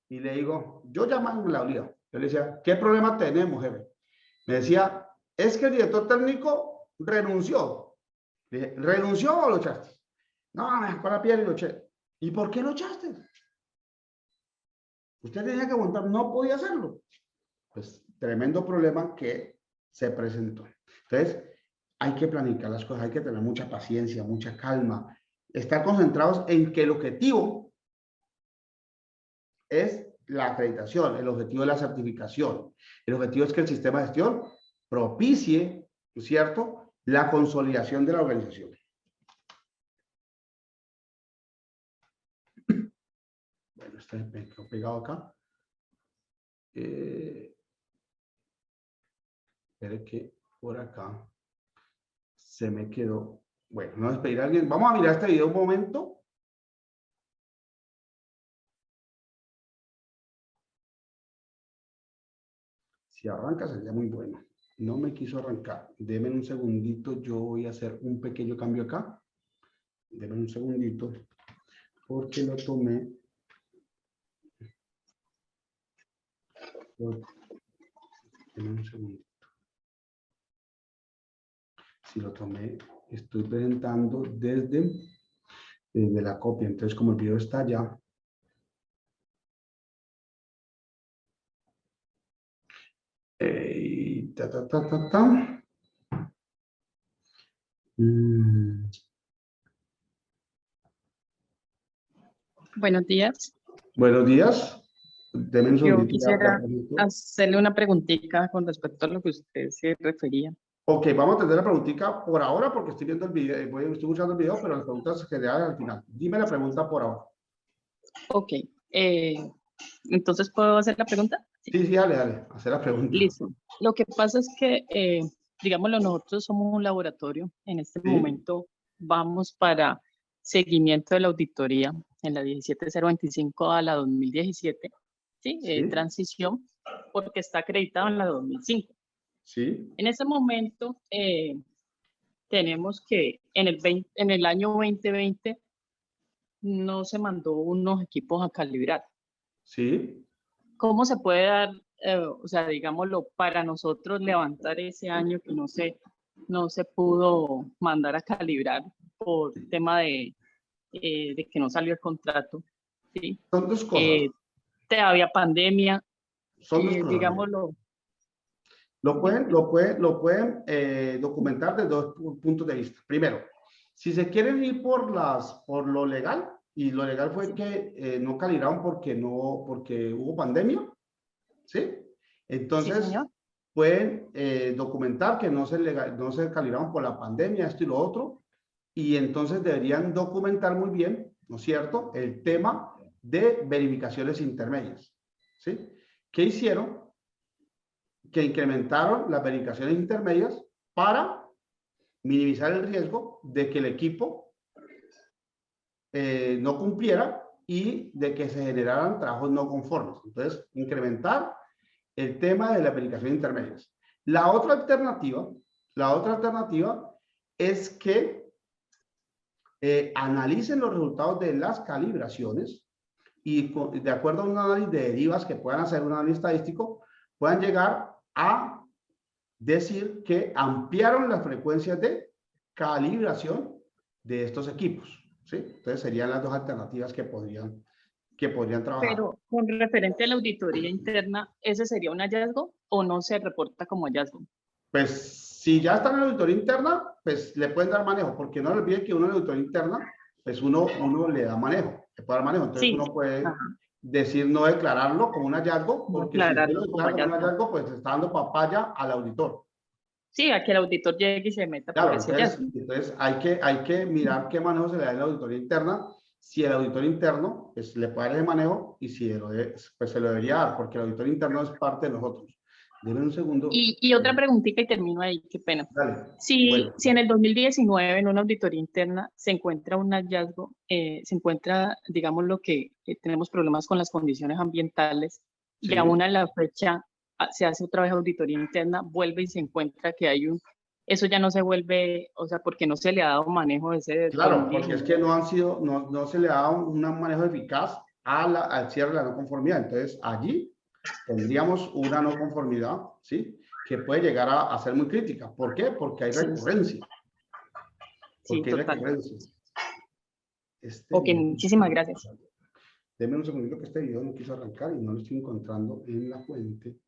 Y le digo, yo llamo a la olía. Yo le decía, ¿qué problema tenemos, jefe? Me decía, es que el director técnico renunció. Le dije, ¿renunció o lo echaste? No, me sacó la piedra y lo eché. ¿Y por qué lo echaste? Usted tenía que aguantar, no podía hacerlo. Pues tremendo problema que se presentó. Entonces, hay que planificar las cosas, hay que tener mucha paciencia, mucha calma, estar concentrados en que el objetivo es la acreditación, el objetivo es la certificación, el objetivo es que el sistema de gestión propicie, ¿no es cierto?, la consolidación de la organización. Bueno, este me quedó pegado acá. Espere que por acá se me quedó. Bueno, vamos a despedir a alguien. Vamos a mirar este video un momento. Si arranca sería muy bueno. No me quiso arrancar. Deme un segundito. Yo voy a hacer un pequeño cambio acá. Deme un segundito. Porque lo tomé. Deme un segundito. Si lo tomé, estoy presentando desde la copia. Entonces, como el video está allá. Buenos días. Buenos días. Deme un Yo segundito. quisiera hacerle una preguntita con respecto a lo que usted se refería. Ok, vamos a tener la preguntita por ahora porque estoy viendo el video, estoy usando el video, pero las preguntas generales al final. Dime la pregunta por ahora. Ok. Entonces, ¿puedo hacer la pregunta? Sí, dale, hacer la pregunta. Listo. Lo que pasa es que, digámoslo, nosotros somos un laboratorio. En este momento vamos para seguimiento de la auditoría en la 17025 a la 2017, ¿sí? Transición, porque está acreditado en la 2005. Sí. En ese momento tenemos que en el año 2020 no se mandó unos equipos a calibrar. Sí. ¿Cómo se puede dar, o sea, digámoslo, para nosotros levantar ese año que no se pudo mandar a calibrar por tema de que no salió el contrato? ¿Sí? Son dos cosas. Había pandemia. Son dos cosas. Digámoslo. Lo pueden documentar desde dos puntos de vista. Primero, si se quieren ir por lo legal, y lo legal fue que no calibraron porque hubo pandemia, ¿sí? Entonces, sí, pueden documentar que no se calibraron por la pandemia, esto y lo otro, y entonces deberían documentar muy bien, ¿no es cierto?, el tema de verificaciones intermedias, ¿sí? ¿Qué hicieron? Que incrementaron las verificaciones intermedias para minimizar el riesgo de que el equipo no cumpliera y de que se generaran trabajos no conformes. Entonces, incrementar el tema de las verificaciones intermedias. La otra alternativa es que analicen los resultados de las calibraciones y de acuerdo a un análisis de derivas que puedan hacer, un análisis estadístico, puedan llegar a decir que ampliaron las frecuencias de calibración de estos equipos, ¿sí? Entonces serían las dos alternativas que podrían trabajar. Pero con referente a la auditoría interna, ¿ese sería un hallazgo o no se reporta como hallazgo? Pues si ya está en la auditoría interna, pues le pueden dar manejo, porque no le olviden que uno en la auditoría interna, pues uno le da manejo, le puede dar manejo. Entonces uno puede decir no declararlo como un hallazgo, porque si usted lo declara como un hallazgo, pues está dando papaya al auditor. Sí, a que el auditor llegue y se meta claro, por ese hallazgo. Entonces hay que mirar qué manejo se le da en la auditoría interna. Si el auditor interno pues, le puede dar ese manejo y si pues se lo debería dar, porque el auditor interno es parte de nosotros. Deme un segundo. Y otra preguntita y termino ahí, qué pena. Dale. Si, Bueno. si en el 2019 en una auditoría interna se encuentra un hallazgo, se encuentra, digamos, lo que tenemos problemas con las condiciones ambientales Sí. y aún a la fecha se hace otra vez auditoría interna, vuelve y se encuentra que hay un, eso ya no se vuelve, o sea, porque no se le ha dado manejo de ese Claro, porque es que 2019. no han sido, no se le ha dado un manejo eficaz al cierre de la no conformidad. Entonces, allí tendríamos una no conformidad, ¿sí? Que puede llegar a ser muy crítica. ¿Por qué? Porque hay Sí. recurrencia. Sí, Porque hay total. recurrencia. Ok, muchísimas gracias. Deme un segundito que este video no quiso arrancar y no lo estoy encontrando en la fuente.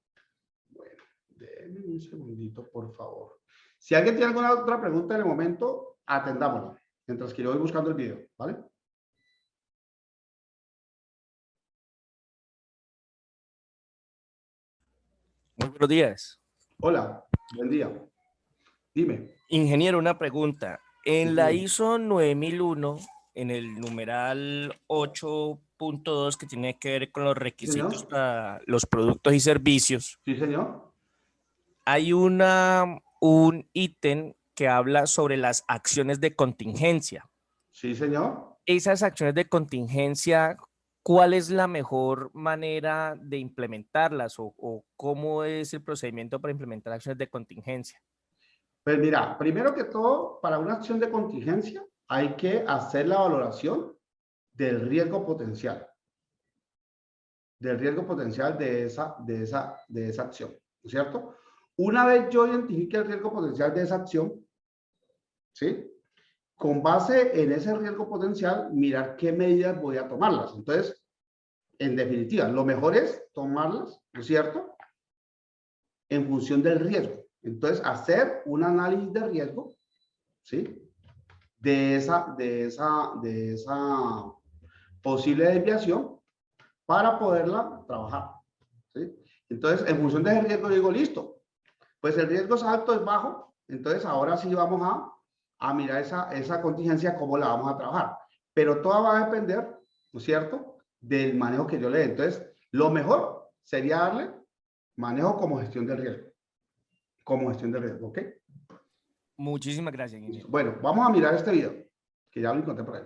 Bueno, deme un segundito, por favor. Si alguien tiene alguna otra pregunta en el momento, atendámosla. Mientras que yo voy buscando el video, ¿vale? Muy buenos días. Hola, buen día. Dime. Ingeniero, una pregunta. En la Sí. ISO 9001, en el numeral 8.2, que tiene que ver con los requisitos Señor. para los productos y servicios, Sí, señor. hay un ítem que habla sobre las acciones de contingencia. Sí, señor. Esas acciones de contingencia, ¿cuál es la mejor manera de implementarlas o cómo es el procedimiento para implementar acciones de contingencia? Pues mira, primero que todo, para una acción de contingencia hay que hacer la valoración del riesgo potencial. Del riesgo potencial de esa acción, ¿no es cierto? Una vez yo identifique el riesgo potencial de esa acción, ¿sí? Con base en ese riesgo potencial, mirar qué medidas voy a tomarlas. Entonces, en definitiva, lo mejor es tomarlas, ¿no es cierto? En función del riesgo. Entonces, hacer un análisis de riesgo, ¿sí? De esa posible desviación para poderla trabajar, ¿sí? Entonces, en función de ese riesgo, digo, listo, pues el riesgo es alto, es bajo, entonces ahora sí vamos a mirar esa contingencia, cómo la vamos a trabajar. Pero todo va a depender, ¿no es cierto?, del manejo que yo le dé. Entonces, lo mejor sería darle manejo como gestión del riesgo. Como gestión del riesgo, ¿ok? Muchísimas gracias, ingeniero. Bueno, vamos a mirar este video, que ya lo encontré por ahí.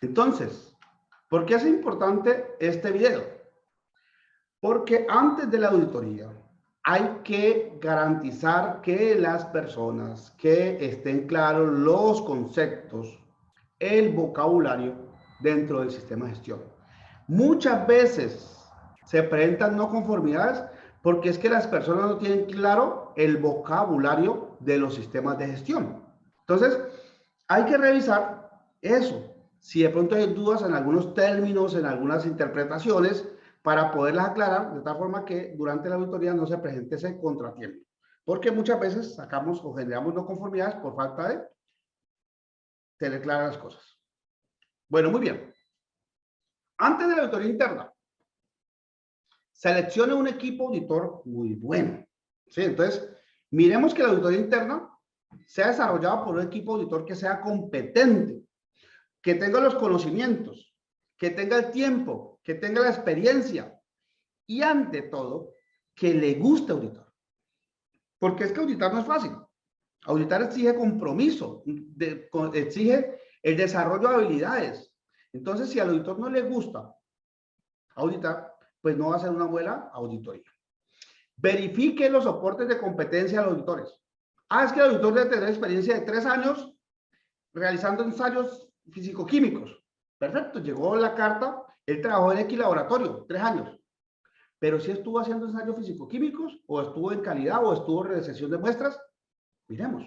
Entonces, ¿por qué es importante este video? Porque antes de la auditoría hay que garantizar que las personas que estén claros los conceptos, el vocabulario dentro del sistema de gestión. Muchas veces se presentan no conformidades porque es que las personas no tienen claro el vocabulario de los sistemas de gestión. Entonces, hay que revisar eso. Si de pronto hay dudas en algunos términos, en algunas interpretaciones, para poderlas aclarar de tal forma que durante la auditoría no se presente ese contratiempo. Porque muchas veces sacamos o generamos no conformidades por falta de tener claras las cosas. Bueno, muy bien. Antes de la auditoría interna, seleccione un equipo auditor muy bueno. ¿Sí? Entonces, miremos que la auditoría interna sea desarrollada por un equipo auditor que sea competente, que tenga los conocimientos, que tenga el tiempo, que tenga la experiencia y, ante todo, que le guste auditar. Porque es que auditar no es fácil. Auditar exige compromiso, exige el desarrollo de habilidades. Entonces, si al auditor no le gusta auditar, pues no va a ser una buena auditoría. Verifique los soportes de competencia de los auditores. Es que el auditor debe tener experiencia de 3 años realizando ensayos físico-químicos. Perfecto, llegó la carta, él trabajó en X laboratorio, 3 años. Pero si estuvo haciendo ensayos físico-químicos, o estuvo en calidad, o estuvo en recepción de muestras, miremos,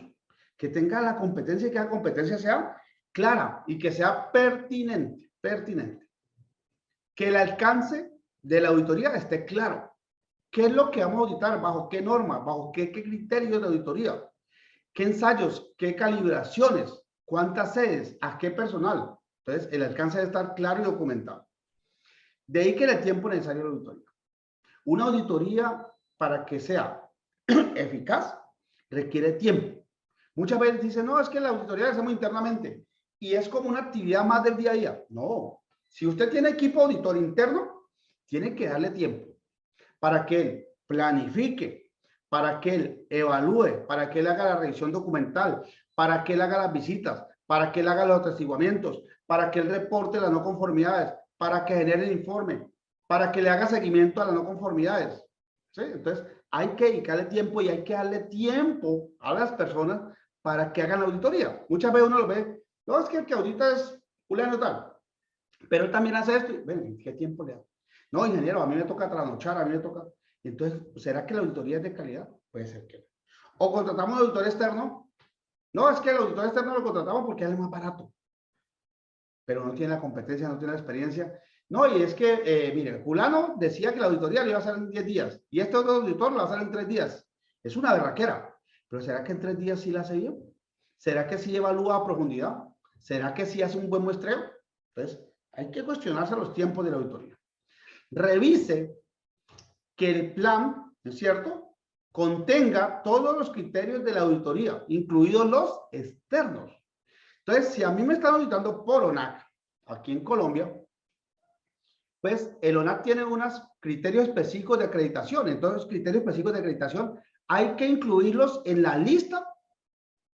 que tenga la competencia y que la competencia sea clara y que sea pertinente. Que el alcance de la auditoría esté claro. ¿Qué es lo que vamos a auditar? ¿Bajo qué normas? ¿Bajo qué criterios de auditoría? ¿Qué ensayos? ¿Qué calibraciones? ¿Cuántas sedes? ¿A qué personal? Entonces, el alcance debe estar claro y documentado. Dedíquele el tiempo necesario a la auditoría. Una auditoría, para que sea eficaz, requiere tiempo. Muchas veces dicen, no, es que la auditoría la hacemos internamente y es como una actividad más del día a día. No, si usted tiene equipo auditor interno, tiene que darle tiempo para que él planifique, para que él evalúe, para que él haga la revisión documental, para que él haga las visitas, para que él haga los atestiguamientos, para que él reporte las no conformidades, para que genere el informe, para que le haga seguimiento a las no conformidades. ¿Sí? Entonces, hay que dedicarle tiempo y hay que darle tiempo a las personas para que hagan la auditoría. Muchas veces uno lo ve, no, es que el que audita es fulano tal, pero él también hace esto. Ven, ¿qué tiempo le da? No, ingeniero, a mí me toca trasnochar, a mí me toca. Entonces, ¿será que la auditoría es de calidad? Puede ser que no. O contratamos un auditor externo. No, es que el auditor externo lo contratamos porque es el más barato, pero no tiene la competencia, no tiene la experiencia. No, y es que, mire, fulano decía que la auditoría le iba a hacer en 10 días y este otro auditor lo va a hacer en 3 días. Es una berraquera, pero ¿será que en 3 días sí la hace bien? ¿Será que sí evalúa a profundidad? ¿Será que sí hace un buen muestreo? Entonces, hay que cuestionarse los tiempos de la auditoría. Revise que el plan, ¿no es cierto?, contenga todos los criterios de la auditoría, incluidos los externos. Entonces, si a mí me están auditando por ONAC, aquí en Colombia, pues el ONAC tiene unos criterios específicos de acreditación. Entonces, los criterios específicos de acreditación hay que incluirlos en la lista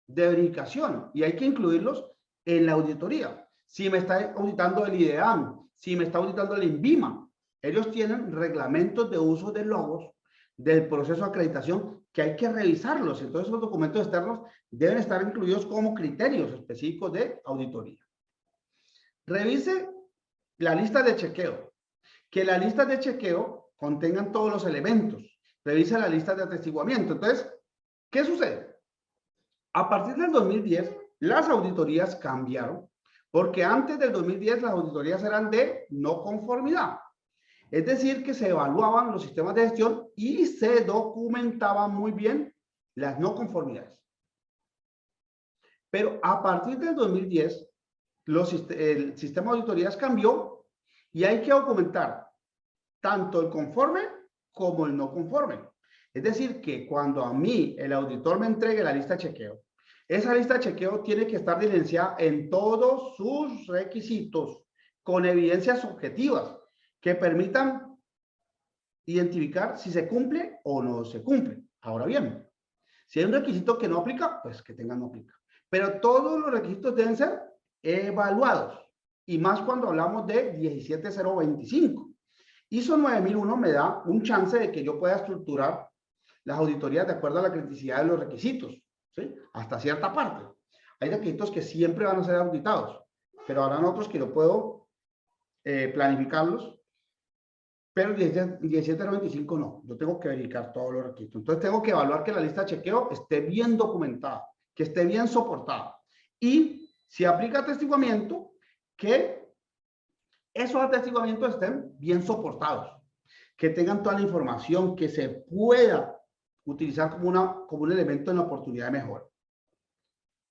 de verificación y hay que incluirlos en la auditoría. Si me está auditando el IDEAM, si me está auditando el INVIMA, ellos tienen reglamentos de uso de logos del proceso de acreditación que hay que revisarlos. Entonces, los documentos externos deben estar incluidos como criterios específicos de auditoría. Revise la lista de chequeo. Que las listas de chequeo contengan todos los elementos. Revisa la lista de atestiguamiento. Entonces, ¿qué sucede? A partir del 2010, las auditorías cambiaron, porque antes del 2010 las auditorías eran de no conformidad. Es decir, que se evaluaban los sistemas de gestión y se documentaban muy bien las no conformidades. Pero a partir del 2010, el sistema de auditorías cambió y hay que documentar tanto el conforme como el no conforme. Es decir, que cuando a mí el auditor me entregue la lista de chequeo, esa lista de chequeo tiene que estar diligenciada en todos sus requisitos con evidencias objetivas que permitan identificar si se cumple o no se cumple. Ahora bien, si hay un requisito que no aplica, pues que tenga no aplica. Pero todos los requisitos deben ser evaluados. Y más cuando hablamos de 17025. ISO 9001 me da un chance de que yo pueda estructurar las auditorías de acuerdo a la criticidad de los requisitos, ¿sí? Hasta cierta parte. Hay requisitos que siempre van a ser auditados, pero habrán otros que yo puedo planificarlos, pero el 17025 no. Yo tengo que verificar todos los requisitos. Entonces tengo que evaluar que la lista de chequeo esté bien documentada, que esté bien soportada. Y si aplica atestiguamiento, que esos atestiguamientos estén bien soportados, que tengan toda la información, que se pueda utilizar como un elemento en la oportunidad de mejora.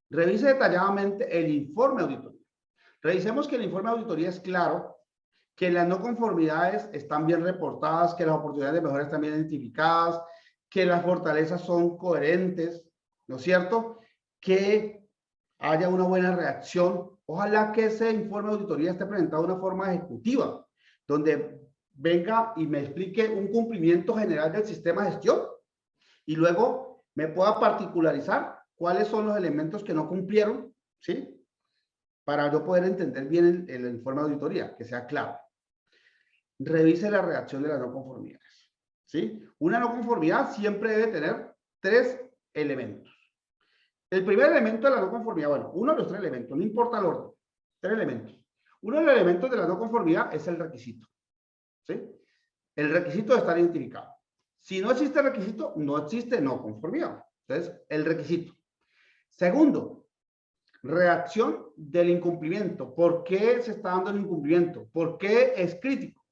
Revise detalladamente el informe de auditoría. Revisemos que el informe de auditoría es claro, que las no conformidades están bien reportadas, que las oportunidades de mejora están bien identificadas, que las fortalezas son coherentes, ¿no es cierto? Que haya una buena reacción. Ojalá que ese informe de auditoría esté presentado de una forma ejecutiva, donde venga y me explique un cumplimiento general del sistema de gestión y luego me pueda particularizar cuáles son los elementos que no cumplieron, ¿sí? Para yo poder entender bien el informe de auditoría, que sea claro. Revise la redacción de las no conformidades, ¿sí? Una no conformidad siempre debe tener 3 elementos. El primer elemento de la no conformidad, bueno, uno de los 3 elementos, no importa el orden, 3 elementos. Uno de los elementos de la no conformidad es el requisito, ¿sí? El requisito de estar identificado. Si no existe requisito, no existe no conformidad. Entonces, el requisito. Segundo, reacción del incumplimiento. ¿Por qué se está dando el incumplimiento? ¿Por qué es crítico?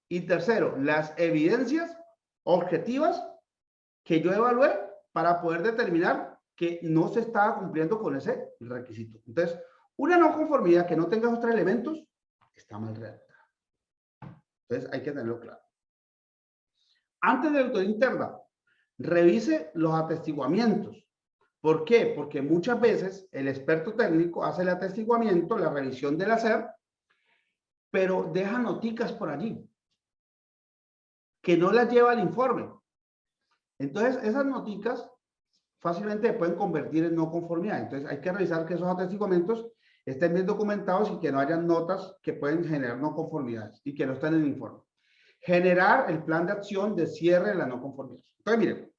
Y tercero, las evidencias objetivas que yo evalué para poder determinar que no se estaba cumpliendo con ese requisito. Entonces, una no conformidad que no tenga esos tres elementos está mal redactada. Entonces, hay que tenerlo claro. Antes de la auditoría interna, revise los atestiguamientos. ¿Por qué? Porque muchas veces el experto técnico hace el atestiguamiento, la revisión del hacer, pero deja noticas por allí que no las lleva al informe. Entonces, esas noticas fácilmente pueden convertir en no conformidad. Entonces, hay que revisar que esos atestiguamientos estén bien documentados y que no hayan notas que pueden generar no conformidades y que no estén en el informe. Generar el plan de acción de cierre de la no conformidad. Entonces, miren,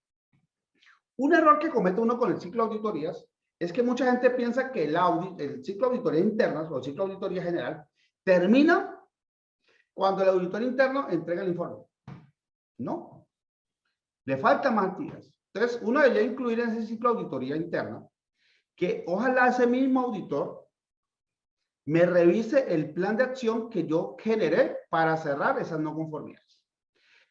un error que comete uno con el ciclo de auditorías es que mucha gente piensa que el ciclo de auditoría internas o el ciclo de auditoría general termina cuando el auditor interno entrega el informe. No. Le faltan más actividades. Entonces, uno debería incluir en ese ciclo de auditoría interna que ojalá ese mismo auditor me revise el plan de acción que yo generé para cerrar esas no conformidades.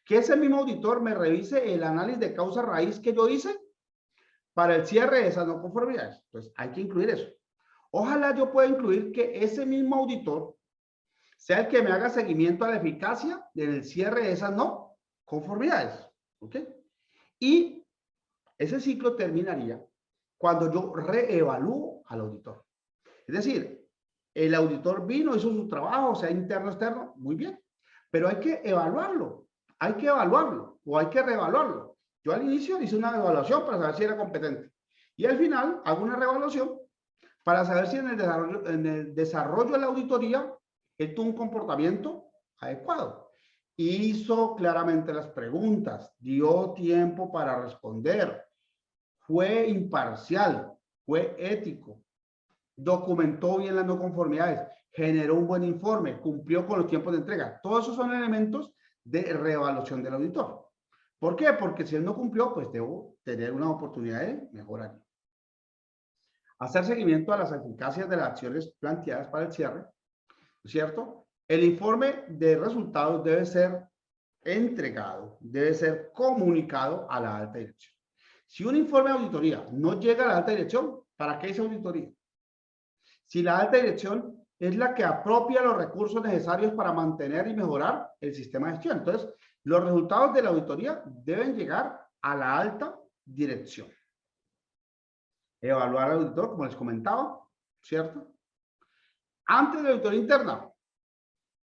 Que ese mismo auditor me revise el análisis de causa raíz que yo hice para el cierre de esas no conformidades. Entonces, hay que incluir eso. Ojalá yo pueda incluir que ese mismo auditor sea el que me haga seguimiento a la eficacia del cierre de esas no conformidades. ¿Ok? Y ese ciclo terminaría cuando yo reevalúo al auditor. Es decir, el auditor vino, hizo su trabajo, sea interno o externo, muy bien. Pero hay que evaluarlo o hay que reevaluarlo. Yo al inicio hice una evaluación para saber si era competente. Y al final hago una reevaluación para saber si en el desarrollo de la auditoría él tuvo un comportamiento adecuado. Hizo claramente las preguntas, dio tiempo para responder, fue imparcial, fue ético, documentó bien las no conformidades, generó un buen informe, cumplió con los tiempos de entrega. Todos esos son elementos de reevaluación del auditor. ¿Por qué? Porque si él no cumplió, pues debo tener una oportunidad de mejorar. Hacer seguimiento a las eficacias de las acciones planteadas para el cierre, ¿cierto? El informe de resultados debe ser entregado, debe ser comunicado a la alta dirección. Si un informe de auditoría no llega a la alta dirección, ¿para qué es auditoría? Si la alta dirección es la que apropia los recursos necesarios para mantener y mejorar el sistema de gestión. Entonces, los resultados de la auditoría deben llegar a la alta dirección. Evaluar al auditor, como les comentaba, ¿cierto? Antes de la auditoría interna,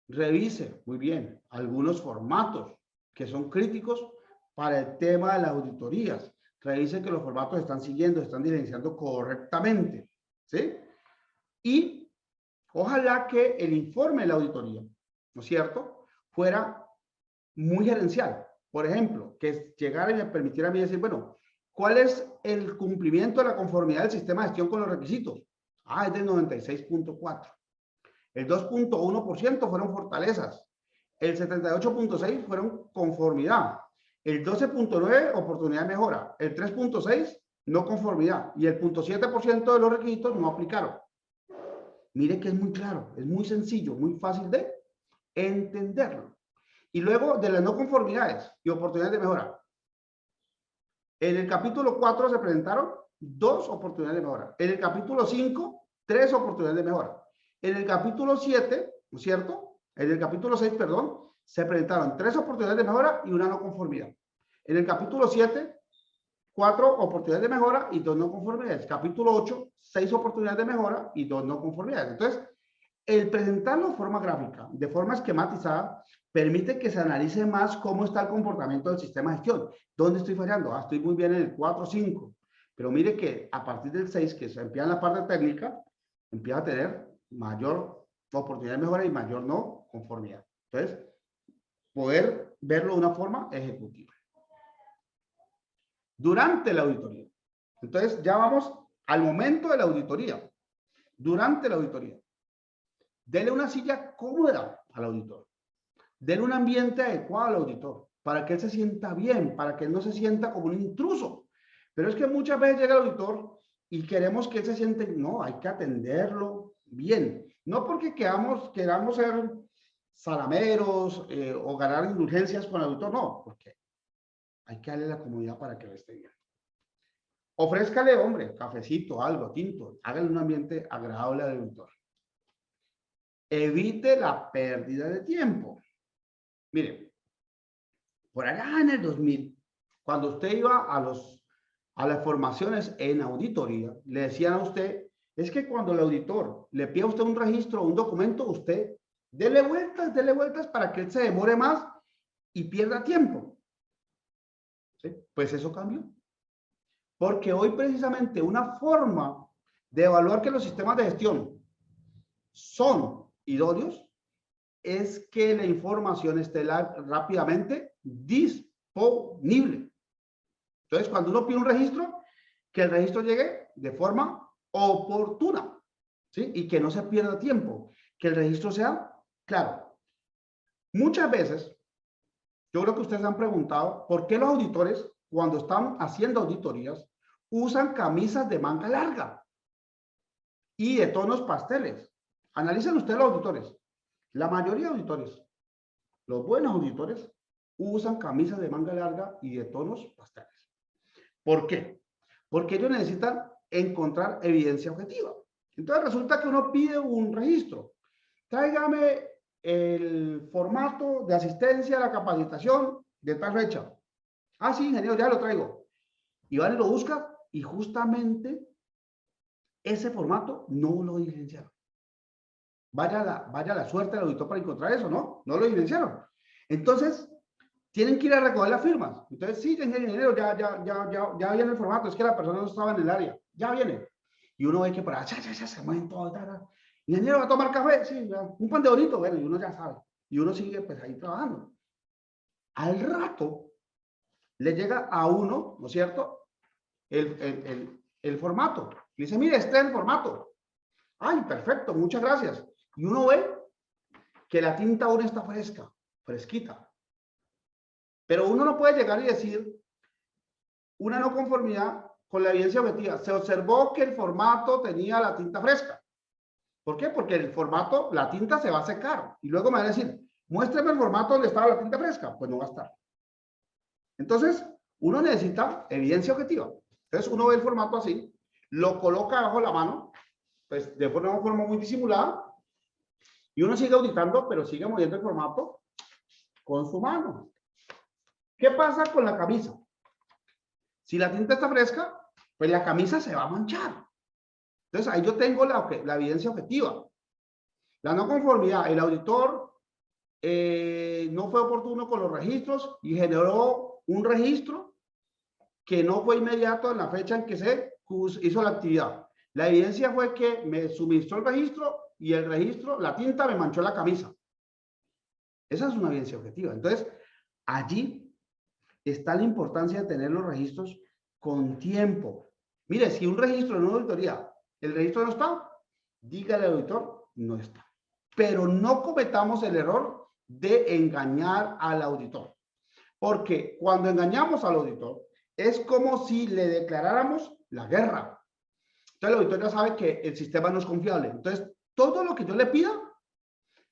revise muy bien algunos formatos que son críticos para el tema de las auditorías. Revise que los formatos están siguiendo, están diligenciando correctamente, ¿sí? Y ojalá que el informe de la auditoría, ¿no es cierto?, fuera muy gerencial. Por ejemplo, que llegara y me permitiera a mí decir, bueno, ¿cuál es el cumplimiento de la conformidad del sistema de gestión con los requisitos? Ah, es del 96.4. El 2.1% fueron fortalezas. El 78.6 fueron conformidad. El 12.9, oportunidad de mejora. El 3.6, no conformidad. Y el 0.7% de los requisitos no aplicaron. Mire que es muy claro, es muy sencillo, muy fácil de entenderlo. Y luego de las no conformidades y oportunidades de mejora. En el capítulo 4 se presentaron 2 oportunidades de mejora. En el capítulo 5, 3 oportunidades de mejora. En el capítulo 7, ¿no es cierto? En el capítulo 6, perdón, se presentaron 3 oportunidades de mejora y una no conformidad. En el capítulo 7, 4 oportunidades de mejora y 2 no conformidades. Capítulo 8, 6 oportunidades de mejora y 2 no conformidades. Entonces, el presentarlo de forma gráfica, de forma esquematizada, permite que se analice más cómo está el comportamiento del sistema de gestión. ¿Dónde estoy fallando? Ah, estoy muy bien en el 4 o 5. Pero mire que a partir del 6, que se empieza en la parte técnica, empieza a tener mayor oportunidad de mejora y mayor no conformidad. Entonces, poder verlo de una forma ejecutiva. Durante la auditoría. Entonces, ya vamos al momento de la auditoría. Durante la auditoría. Dele una silla cómoda al auditor. Dele un ambiente adecuado al auditor para que él se sienta bien, para que él no se sienta como un intruso. Pero es que muchas veces llega el auditor y queremos que él se siente, no, hay que atenderlo bien. No porque queramos ser salameros o ganar indulgencias con el auditor, no, porque hay que darle la comodidad para que él esté bien. ofrézcale, hombre, cafecito, algo, tinto, hágale un ambiente agradable al auditor. Evite la pérdida de tiempo. Mire, por allá en el 2000, cuando usted iba a las formaciones en auditoría, le decían a usted, es que cuando el auditor le pide a usted un registro o un documento, usted dele vueltas para que él se demore más y pierda tiempo. ¿Sí? Pues eso cambió. Porque hoy precisamente una forma de evaluar que los sistemas de gestión son idóneos es que la información esté rápidamente disponible. Entonces, cuando uno pide un registro, que el registro llegue de forma oportuna, ¿sí? Y que no se pierda tiempo, que el registro sea claro. Muchas veces, yo creo que ustedes han preguntado, ¿por qué los auditores, cuando están haciendo auditorías, usan camisas de manga larga y de tonos pasteles? Analicen ustedes los auditores. La mayoría de auditores, los buenos auditores, usan camisas de manga larga y de tonos pasteles. ¿Por qué? Porque ellos necesitan encontrar evidencia objetiva. Entonces resulta que uno pide un registro. Tráigame el formato de asistencia a la capacitación de tal fecha. Ah, sí, ingeniero, ya lo traigo. Y van y lo buscan y justamente ese formato no lo diligenciaron. Vaya la suerte del auditor para encontrar eso, ¿no? No lo diligenciaron. Entonces, tienen que ir a recoger las firmas. Entonces, sí, ingeniero, ya viene el formato. Es que la persona no estaba en el área. Ya viene. Y uno ve que para allá se mueven todo. Ingeniero, ¿va a tomar café? Sí, ya. Un pan de bonito. Bueno, y uno ya sabe. Y uno sigue pues ahí trabajando. Al rato, le llega a uno, ¿no es cierto? El formato. Le dice, mire, este es el formato. Ay, perfecto, muchas gracias. Y uno ve que la tinta aún está fresca, fresquita. Pero uno no puede llegar y decir una no conformidad con la evidencia objetiva. Se observó que el formato tenía la tinta fresca. ¿Por qué? Porque el formato, la tinta se va a secar. Y luego me van a decir, muéstrame el formato donde estaba la tinta fresca. Pues no va a estar. Entonces, uno necesita evidencia objetiva. Entonces, uno ve el formato así, lo coloca bajo la mano, pues de una forma muy disimulada, y uno sigue auditando, pero sigue moviendo el formato con su mano. ¿Qué pasa con la camisa? Si la tinta está fresca, pues la camisa se va a manchar. Entonces, ahí yo tengo la evidencia objetiva. La no conformidad, el auditor no fue oportuno con los registros y generó un registro que no fue inmediato en la fecha en que se hizo la actividad. La evidencia fue que me suministró el registro y el registro, la tinta me manchó la camisa. Esa es una evidencia objetiva. Entonces, allí está la importancia de tener los registros con tiempo. Mire, si un registro en una auditoría, el registro no está, dígale al auditor, no está. Pero no cometamos el error de engañar al auditor. Porque cuando engañamos al auditor, es como si le declaráramos la guerra. Entonces el auditor ya sabe que el sistema no es confiable. Entonces, todo lo que yo le pida,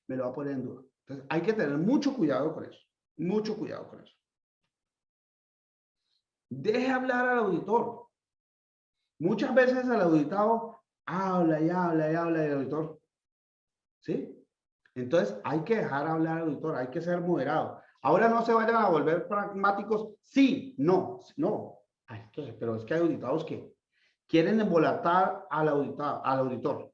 me lo va a poner en duda. Entonces, hay que tener mucho cuidado con eso. Mucho cuidado con eso. Deje hablar al auditor. Muchas veces el auditado habla y habla y habla del auditor. ¿Sí? Entonces, hay que dejar hablar al auditor. Hay que ser moderado. Ahora no se vayan a volver pragmáticos. Sí, no, no. Pero es que hay auditados que quieren embolatar al auditor.